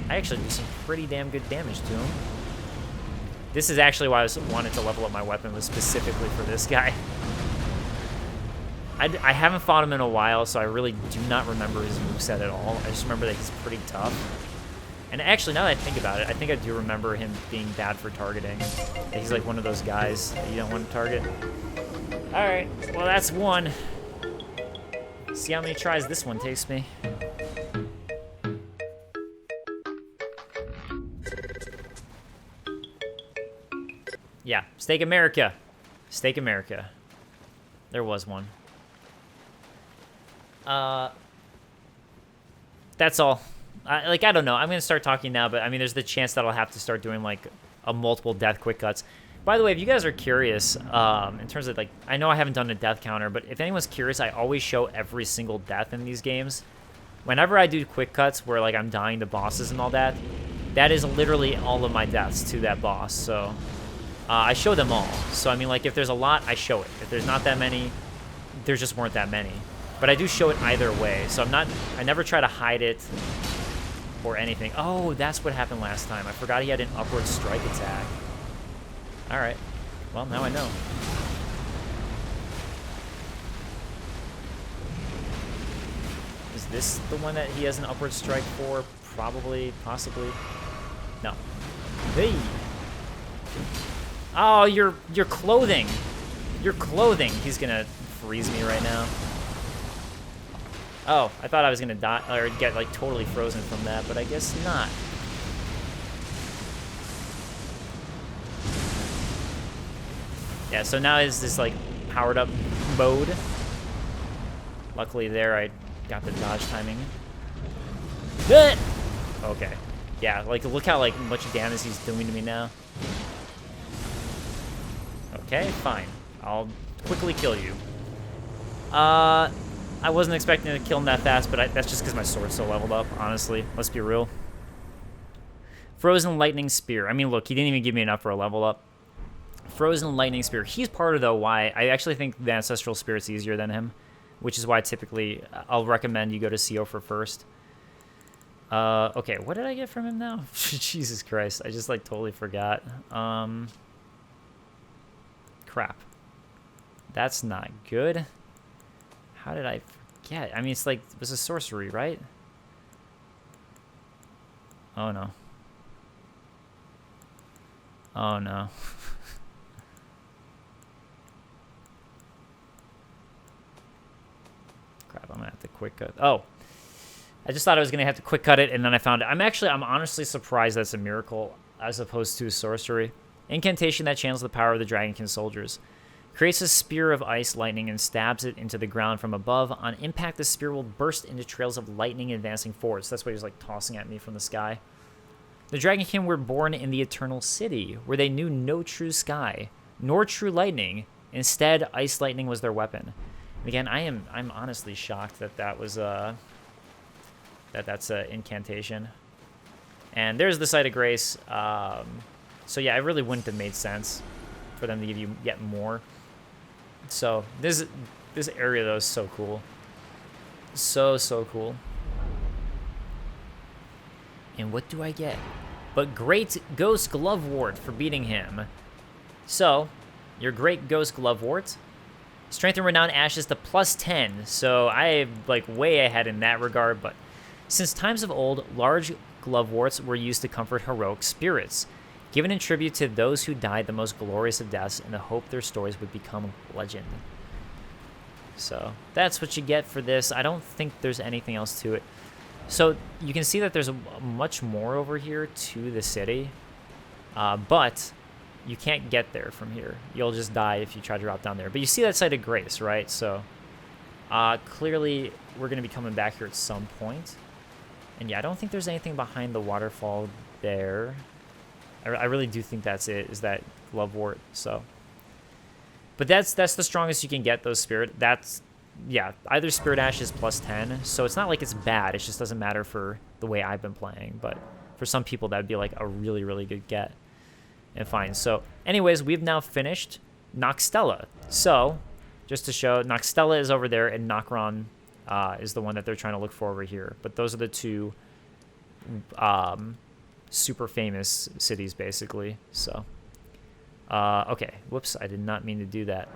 I actually do some pretty damn good damage to him. This is actually why I wanted to level up my weapon, was specifically for this guy. I haven't fought him in a while, so I really do not remember his moveset at all. I just remember that he's pretty tough. And actually, now that I think about it, I think I do remember him being bad for targeting. He's like one of those guys that you don't want to target. Alright, well that's one. See how many tries this one takes me. Yeah, Stake America. Stake America. There was one. That's all. I don't know. I'm going to start talking now, but I mean, there's the chance that I'll have to start doing like a multiple death quick cuts. By the way, if you guys are curious, in terms of like, I know I haven't done a death counter, but if anyone's curious, I always show every single death in these games. Whenever I do quick cuts where like I'm dying to bosses and all that, that is literally all of my deaths to that boss. So I show them all. So I mean, like if there's a lot, I show it. If there's not that many, there just weren't that many. But I do show it either way. So I never try to hide it. or anything. Oh, that's what happened last time. I forgot he had an upward strike attack. Alright. Well, now I know. Is this the one that he has an upward strike for? Probably, possibly. No. Hey! Oh, your clothing! Your clothing! He's gonna freeze me right now. Oh, I thought I was gonna die, or get, like, totally frozen from that, but I guess not. Yeah, so now is this, like, powered up mode. Luckily there, I got the dodge timing. Okay. Yeah, like, look how, like, much damage he's doing to me now. Okay, fine. I'll quickly kill you. I wasn't expecting to kill him that fast, but that's just because my sword's so leveled up, honestly. Let's be real. Frozen Lightning Spear. I mean, look, he didn't even give me enough for a level up. Frozen Lightning Spear. He's part of, though, why I actually think the Ancestral Spirit's easier than him, which is why typically I'll recommend you go to Siofra first. Okay, what did I get from him now? Jesus Christ, I just, like, totally forgot. Crap. That's not good. How did I forget? I mean, it's like, it was a sorcery, right? Oh, no. Oh, no. Crap, I'm gonna have to quick cut. Oh. I just thought I was gonna have to quick cut it, and then I found it. I'm honestly surprised that's a miracle as opposed to a sorcery. Incantation that channels the power of the Dragonkin Soldiers. Creates a spear of ice lightning and stabs it into the ground from above. On impact, the spear will burst into trails of lightning advancing forwards. That's what he was, like, tossing at me from the sky. The Dragonkin were born in the Eternal City, where they knew no true sky, nor true lightning. Instead, ice lightning was their weapon. And again, I'm honestly shocked that that was that's an incantation. And there's the Site of Grace. So yeah, it really wouldn't have made sense for them to give you yet more. So this area though is so cool. So cool. And what do I get? But Great Ghost Glovewort for beating him. So, your Great Ghost Glovewort. Strength and Renown Ashes to +10. So I'm like way ahead in that regard, but since times of old, large gloveworts were used to comfort heroic spirits, given in tribute to those who died the most glorious of deaths in the hope their stories would become legend. So that's what you get for this. I don't think there's anything else to it. So you can see that there's much more over here to the city, but you can't get there from here. You'll just die if you try to drop down there. But you see that Site of Grace, right? So clearly we're going to be coming back here at some point. And yeah, I don't think there's anything behind the waterfall there. I really do think that's it, is that Glovewort. So, but that's the strongest you can get, those Spirit. That's, yeah, either Spirit Ash is +10. So it's not like it's bad. It just doesn't matter for the way I've been playing. But for some people, that would be like a really, really good get. And fine. So anyways, we've now finished Noxtella. So just to show, Noxtella is over there, and Nokron is the one that they're trying to look for over here. But those are the two super famous cities, basically. So, okay. Whoops, I did not mean to do that.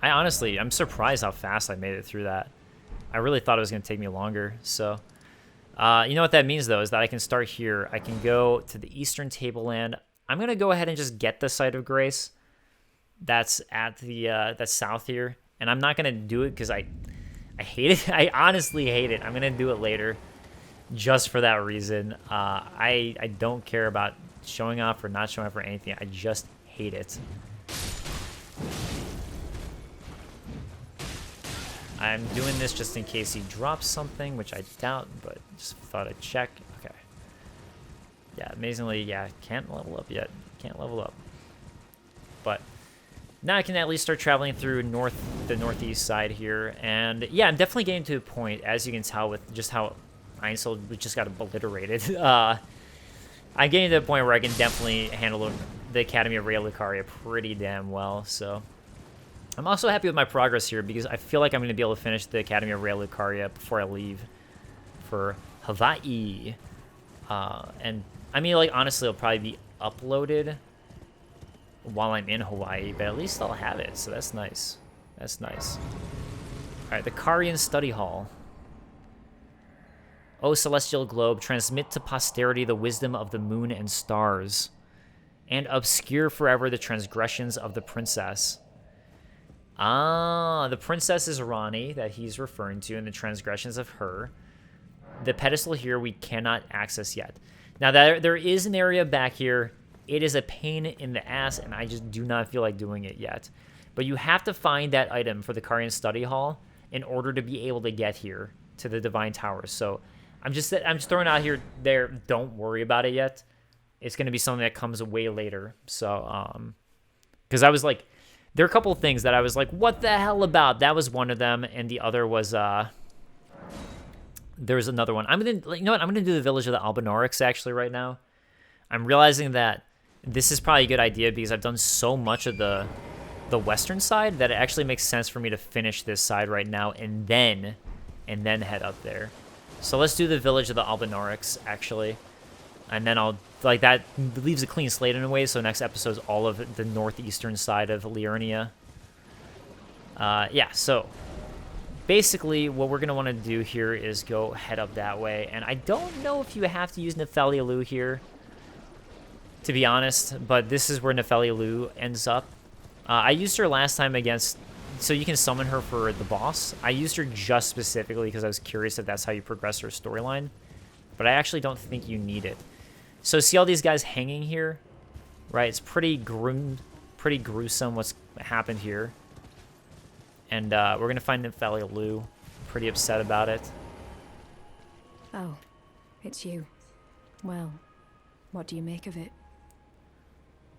I'm surprised how fast I made it through that. I really thought it was going to take me longer. So, you know what that means, though, is that I can start here. I can go to the Eastern Tableland. I'm going to go ahead and just get the Site of Grace. That's at the, that's south here. And I'm not going to do it because I hate it. I honestly hate it. I'm going to do it later just for that reason. I don't care about showing off or not showing off or anything. I just hate it. I'm doing this just in case he drops something, which I doubt, but just thought I'd check. Okay. Yeah, amazingly, yeah, can't level up yet. Can't level up. But now I can at least start traveling through the northeast side here. And yeah, I'm definitely getting to a point, as you can tell with just how Ainsel just got obliterated. I'm getting to a point where I can definitely handle the Academy of Rhea Lucaria pretty damn well. So I'm also happy with my progress here because I feel like I'm going to be able to finish the Academy of Rhea Lucaria before I leave for Hawaii. And I mean, like, honestly, it'll probably be uploaded while I'm in Hawaii, but at least I'll have it, so that's nice. That's nice. All right, the Karian Study Hall. O celestial globe, transmit to posterity the wisdom of the moon and stars, and obscure forever the transgressions of the princess. Ah, the princess is Rani that he's referring to, and the transgressions of her. The pedestal here we cannot access yet. Now, there is an area back here. It is a pain in the ass, and I just do not feel like doing it yet. But you have to find that item for the Karian Study Hall in order to be able to get here to the Divine Towers. So I'm just throwing out here there. Don't worry about it yet. It's going to be something that comes way later. So, because I was like, there are a couple of things that I was like, what the hell about? That was one of them, and the other was there was another one. I'm gonna do the Village of the Albinaurics actually right now. I'm realizing that this is probably a good idea because I've done so much of the western side that it actually makes sense for me to finish this side right now and then head up there. So let's do the Village of the Albinaurics actually, and then I'll like that leaves a clean slate in a way. So next episode is all of the northeastern side of Liurnia. Yeah. So basically, what we're going to want to do here is go head up that way. And I don't know if you have to use Nepheli Alu here, to be honest, but this is where Nepheli Alu ends up. I used her last time against, so you can summon her for the boss. I used her just specifically because I was curious if that's how you progress her storyline, but I actually don't think you need it. So see all these guys hanging here, right? It's pretty gruesome what's happened here. And we're going to find Nepheli Alu. Pretty upset about it. Oh, it's you. Well, what do you make of it?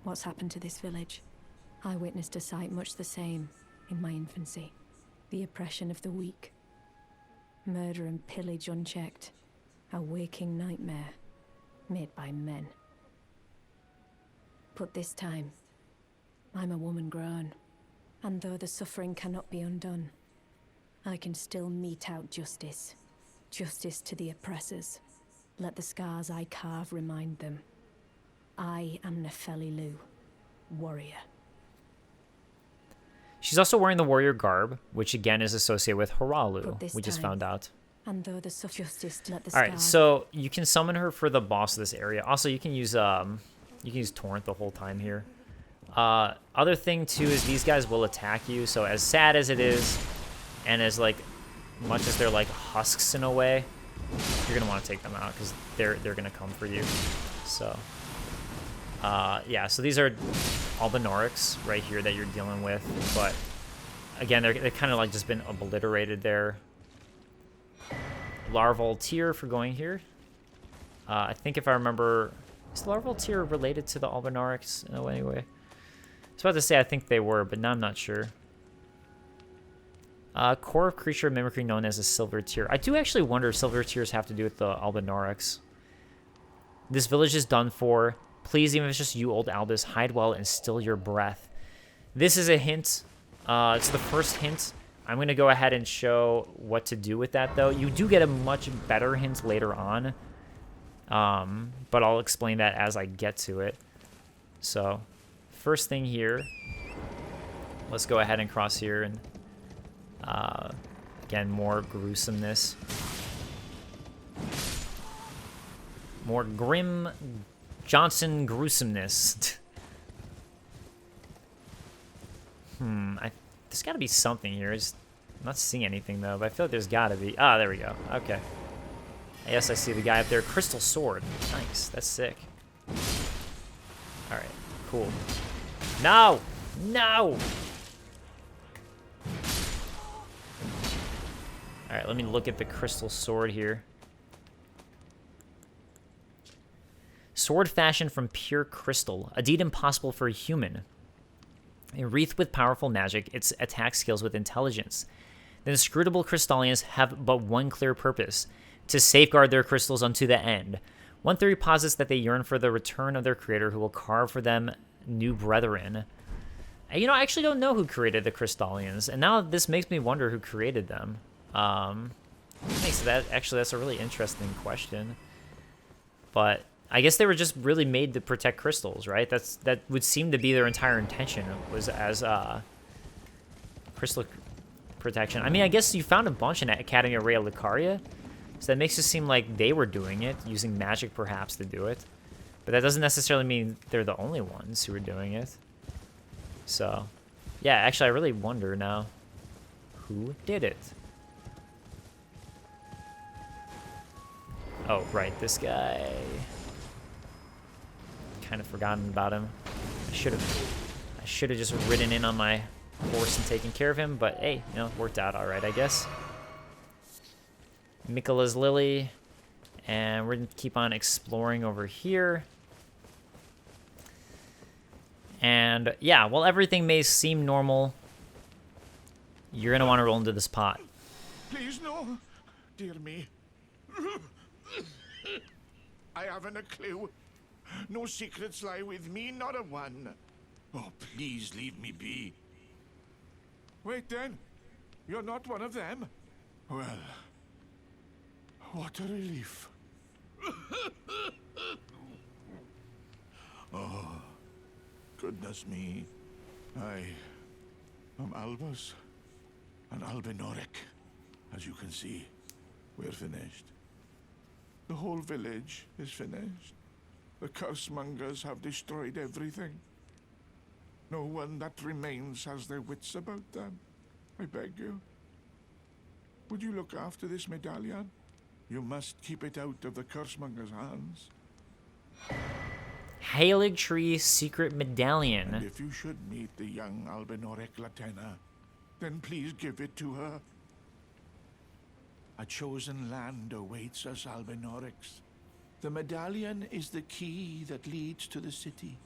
What's happened to this village? I witnessed a sight much the same in my infancy. The oppression of the weak. Murder and pillage unchecked. A waking nightmare made by men. But this time, I'm a woman grown. And though the suffering cannot be undone, I can still mete out justice. Justice to the oppressors. Let the scars I carve remind them. I am Nepheli Alu, warrior. She's also wearing the warrior garb, which again is associated with Horalu. We just found out. And though the justice let the All right, so you can summon her for the boss of this area. Also, you can use Torrent the whole time here. Other thing too is these guys will attack you. So as sad as it is, and as like much as they're like husks in a way, you're gonna want to take them out because they're gonna come for you. So yeah, so these are Albinaurics right here that you're dealing with, but again they're kind of like just been obliterated there. Larval tier for going here. I think if I remember, is the larval tier related to the Albinaurics in a way anyway? I was about to say I think they were, but now I'm not sure. Core of creature mimicry known as a silver tier. I do actually wonder if silver tiers have to do with the Albinaurics. This village is done for. Please, even if it's just you, old Albus, hide well and still your breath. This is a hint. It's the first hint. I'm going to go ahead and show what to do with that, though. You do get a much better hint later on. But I'll explain that as I get to it. So, first thing here. Let's go ahead and cross here. And again, more gruesomeness. More grim Johnson gruesomeness. There's got to be something here. I'm not seeing anything, though, but I feel like there's got to be. Ah, there we go. Okay. Yes, I see the guy up there. Crystal sword. Nice. That's sick. All right. Cool. No! No! All right, let me look at the crystal sword here. Sword fashioned from pure crystal, a deed impossible for a human. Wreathed with powerful magic, its attack skills with intelligence. The inscrutable Crystallians have but one clear purpose, to safeguard their crystals unto the end. One theory posits that they yearn for the return of their creator who will carve for them new brethren. You know, I actually don't know who created the Crystallians, and now this makes me wonder who created them. Thanks. That's a really interesting question. But I guess they were just really made to protect crystals, right? That would seem to be their entire intention, was as crystal protection. I mean, I guess you found a bunch in Academy of Rhea Lucaria, so that makes it seem like they were doing it, using magic perhaps to do it. But that doesn't necessarily mean they're the only ones who are doing it. So, yeah, actually, I really wonder now who did it. Oh, right, this guy. Kind of forgotten about him. I should have just ridden in on my horse and taken care of him, but hey, you know, worked out all right, I guess. Miquella's Lily, and we're gonna keep on exploring over here. And yeah, while everything may seem normal, you're gonna want to roll into this pot. Please, no. Dear me. I haven't a clue. No secrets lie with me, not a one. Oh, please leave me be. Wait then. You're not one of them? Well, what a relief. Oh, goodness me. I am Albus and Albinoric. As you can see, we're finished. The whole village is finished. The cursemongers have destroyed everything. No one that remains has their wits about them. I beg you. Would you look after this medallion? You must keep it out of the cursemongers' hands. Halig Tree Secret Medallion. And if you should meet the young Albinoric Latena, then please give it to her. A chosen land awaits us Albinorics. The medallion is the key that leads to the city.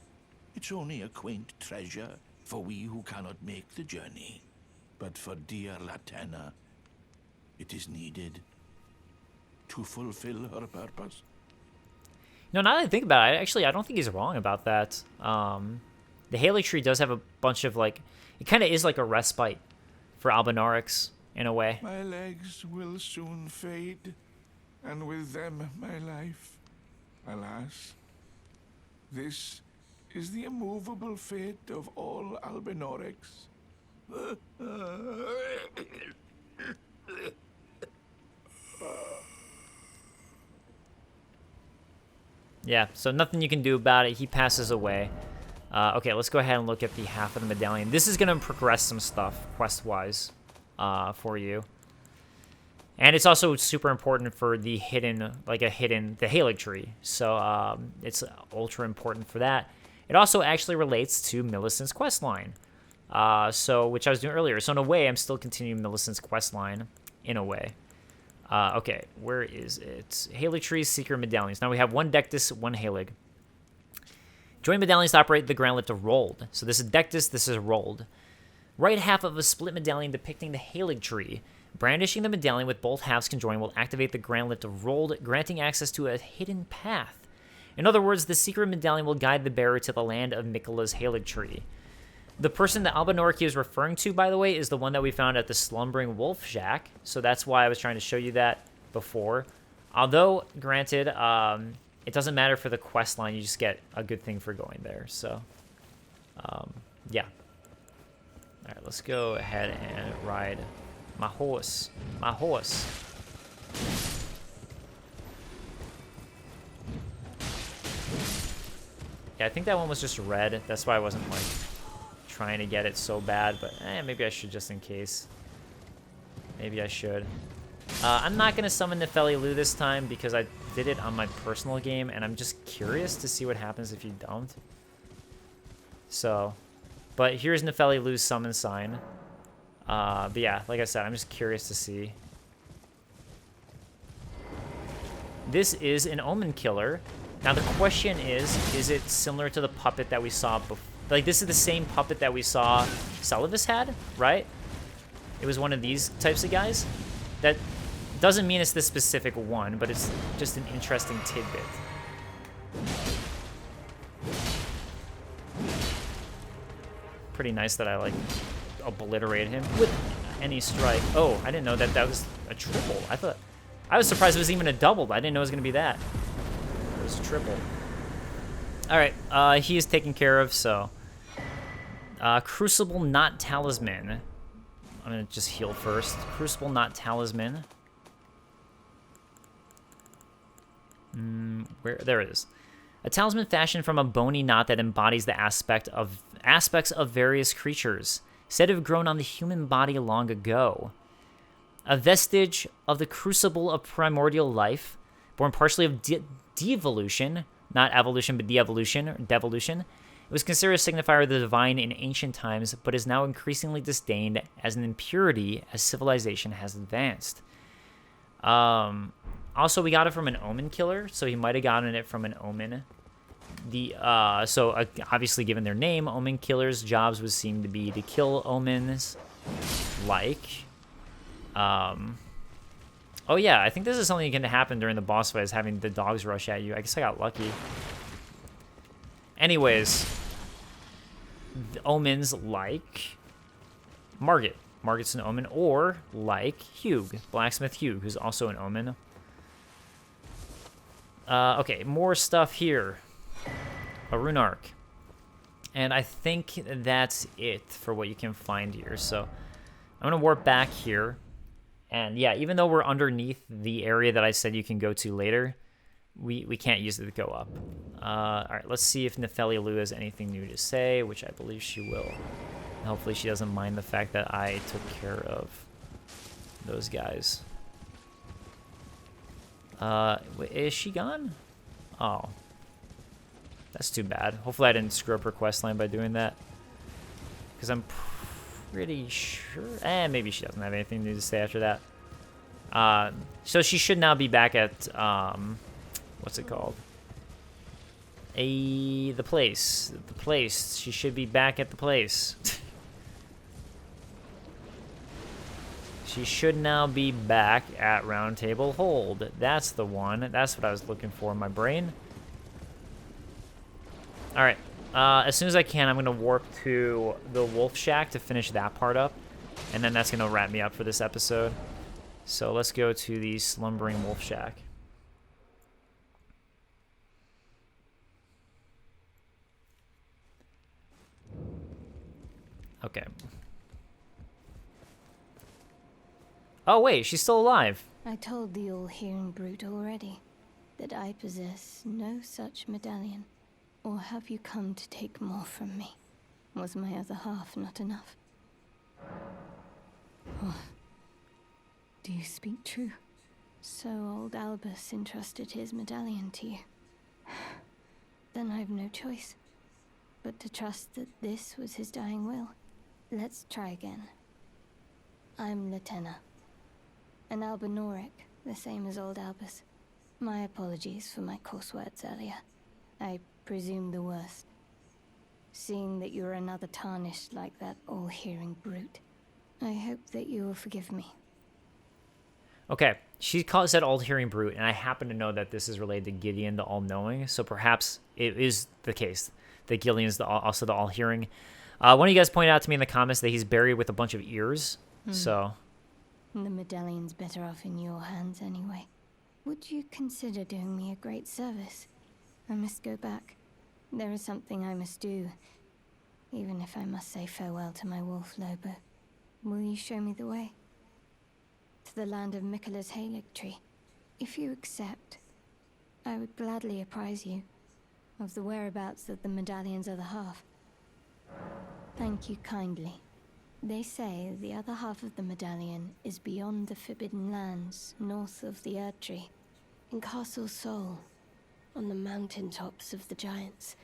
It's only a quaint treasure for we who cannot make the journey. But for dear Latena, it is needed to fulfill her purpose. No, now that I think about it, I don't think he's wrong about that. The Halig Tree does have a bunch of, like, it kind of is like a respite for Albinorics in a way. My legs will soon fade, and with them my life. Alas, this is the immovable fate of all Albinorics. Yeah, so nothing you can do about it. He passes away. Okay, let's go ahead and look at the half of the medallion. This is going to progress some stuff, quest-wise, for you. And it's also super important for the the Halig Tree. So it's ultra important for that. It also actually relates to Millicent's questline, which I was doing earlier. So in a way, I'm still continuing Millicent's questline, in a way. Okay, where is it? Halig Tree's Secret Medallions. Now we have one Dectus, one Halig. Join medallions to operate the ground lift of rolled. So this is Dectus, this is rolled. Right half of a split medallion depicting the Halig Tree. Brandishing the medallion with both halves conjoined will activate the grand lift of rolled, granting access to a hidden path. In other words, the secret medallion will guide the bearer to the land of Miquella's Halig Tree. The person that Albinoric is referring to, by the way, is the one that we found at the Slumbering Wolf Shack. So that's why I was trying to show you that before. Although, granted, it doesn't matter for the quest line. You just get a good thing for going there. So, yeah. All right, let's go ahead and ride my horse. My horse. Yeah, I think that one was just red. That's why I wasn't, like, trying to get it so bad. But, maybe I should just in case. Maybe I should. I'm not going to summon Nefeli Lu this time because I did it on my personal game. And I'm just curious to see what happens if you don't. So, but here's Nefeli Lu's summon sign. But yeah, like I said, I'm just curious to see. This is an Omen Killer. Now the question is it similar to the puppet that we saw before? Like, this is the same puppet that we saw Celavis had, right? It was one of these types of guys. That doesn't mean it's the specific one, but it's just an interesting tidbit. Pretty nice that I, like, obliterate him with any strike. Oh, I didn't know that that was a triple. I thought I was surprised it was even a double. I didn't know it was going to be that. It was triple. All right, he is taken care of, so. Crucible, not Talisman. I'm going to just heal first. Crucible, not Talisman. Where? There it is. A talisman fashioned from a bony knot that embodies the aspects of various creatures, said to have grown on the human body long ago. A vestige of the crucible of primordial life, born partially of devolution, not evolution, but de-evolution, or devolution. It was considered a signifier of the divine in ancient times, but is now increasingly disdained as an impurity as civilization has advanced. Also, we got it from an Omen Killer, so he might have gotten it from an Omen. Obviously, given their name, Omen Killer's jobs would seem to be to kill Omens, like... Oh yeah, I think this is something going to happen during the boss fight, is having the dogs rush at you. I guess I got lucky. Anyways, the Omens like Margit. Margit's an Omen, or like Hugh, Blacksmith Hugh, who's also an Omen. Okay, more stuff here. A rune arc. And I think that's it for what you can find here. So I'm going to warp back here. And yeah, even though we're underneath the area that I said you can go to later, we can't use it to go up. All right, let's see if Nepheli Lu has anything new to say, which I believe she will. And hopefully she doesn't mind the fact that I took care of those guys. Is she gone? Oh. That's too bad. Hopefully I didn't screw up her questline by doing that. Because I'm pretty sure... maybe she doesn't have anything new to say after that. So she should now be back at... what's it called? The place. The place. She should be back at the place. She should now be back at Round Table Hold. That's the one. That's what I was looking for in my brain. All right. As soon as I can, I'm going to warp to the Wolf Shack to finish that part up. And then that's going to wrap me up for this episode. So let's go to the Slumbering Wolf Shack. Okay. Oh, wait, she's still alive. I told the all-hearing brute already that I possess no such medallion. Or have you come to take more from me? Was my other half not enough? Oh. Do you speak true? So old Albus entrusted his medallion to you. Then I've no choice but to trust that this was his dying will. Let's try again. I'm Latenna. An Albinoric, the same as old Albus. My apologies for my coarse words earlier. I presume the worst. Seeing that you're another tarnished like that all-hearing brute. I hope that you will forgive me. Okay, she said all-hearing brute, and I happen to know that this is related to Gideon, the all-knowing, so perhaps it is the case that Gideon is also the all-hearing. One of you guys pointed out to me in the comments that he's buried with a bunch of ears, so... The medallion's better off in your hands anyway. Would you consider doing me a great service? I must go back. There is something I must do, even if I must say farewell to my wolf Lobo. Will you show me the way? To the land of Mikkela's Halig tree. If you accept, I would gladly apprise you of the whereabouts of the medallion's other half. Thank you kindly. They say the other half of the medallion is beyond the Forbidden Lands, north of the Erd Tree, in Castle Sol, on the mountaintops of the Giants,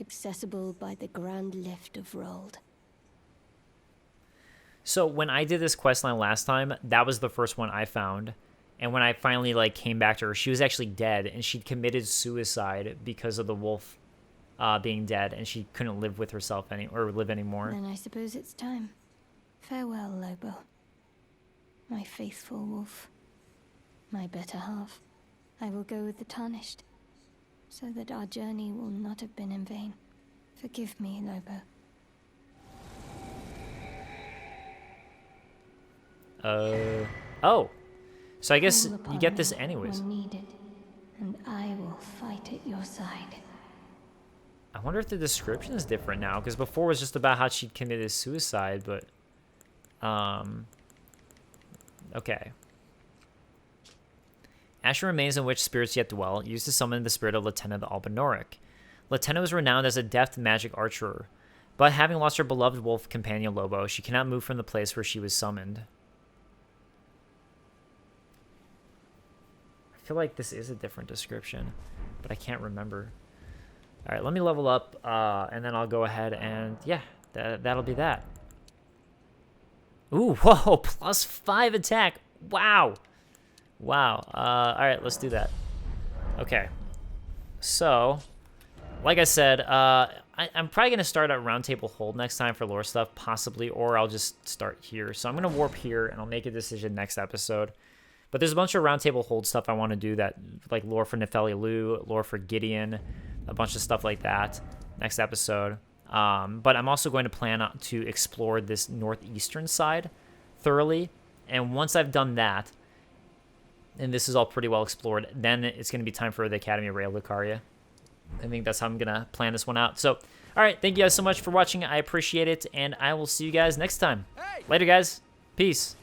accessible by the Grand Lift of Rold. So when I did this questline last time, that was the first one I found. And when I finally came back to her, she was actually dead, and she'd committed suicide because of the wolf being dead, and she couldn't live with herself live anymore. Then I suppose it's time. Farewell, Lobo. My faithful wolf. My better half. I will go with the Tarnished, so that our journey will not have been in vain. Forgive me, Lobo. Oh. So I guess Call you upon get this me anyways. when needed, and I will fight at your side. I wonder if the description is different now, because before it was just about how she committed suicide, but okay. Asher remains in which spirits yet dwell, used to summon the spirit of Lieutenant Albinoric. Lieutenant was renowned as a deft magic archer, but having lost her beloved wolf companion Lobo, she cannot move from the place where she was summoned. I feel like this is a different description, but I can't remember. All right, let me level up, and then I'll go ahead and, yeah, that'll be that. Ooh, whoa, +5 attack. Wow. Wow. All right, let's do that. Okay. So, like I said, I'm probably going to start at Round Table Hold next time for lore stuff, possibly, or I'll just start here. So I'm going to warp here, and I'll make a decision next episode. But there's a bunch of Round Table Hold stuff I want to do, that like lore for Nepheli Lu, lore for Gideon, a bunch of stuff like that next episode. But I'm also going to plan to explore this northeastern side thoroughly. And once I've done that, and this is all pretty well explored, then it's going to be time for the Academy of Rail Lucaria. I think that's how I'm going to plan this one out. So, all right, thank you guys so much for watching. I appreciate it, and I will see you guys next time. Later, guys. Peace.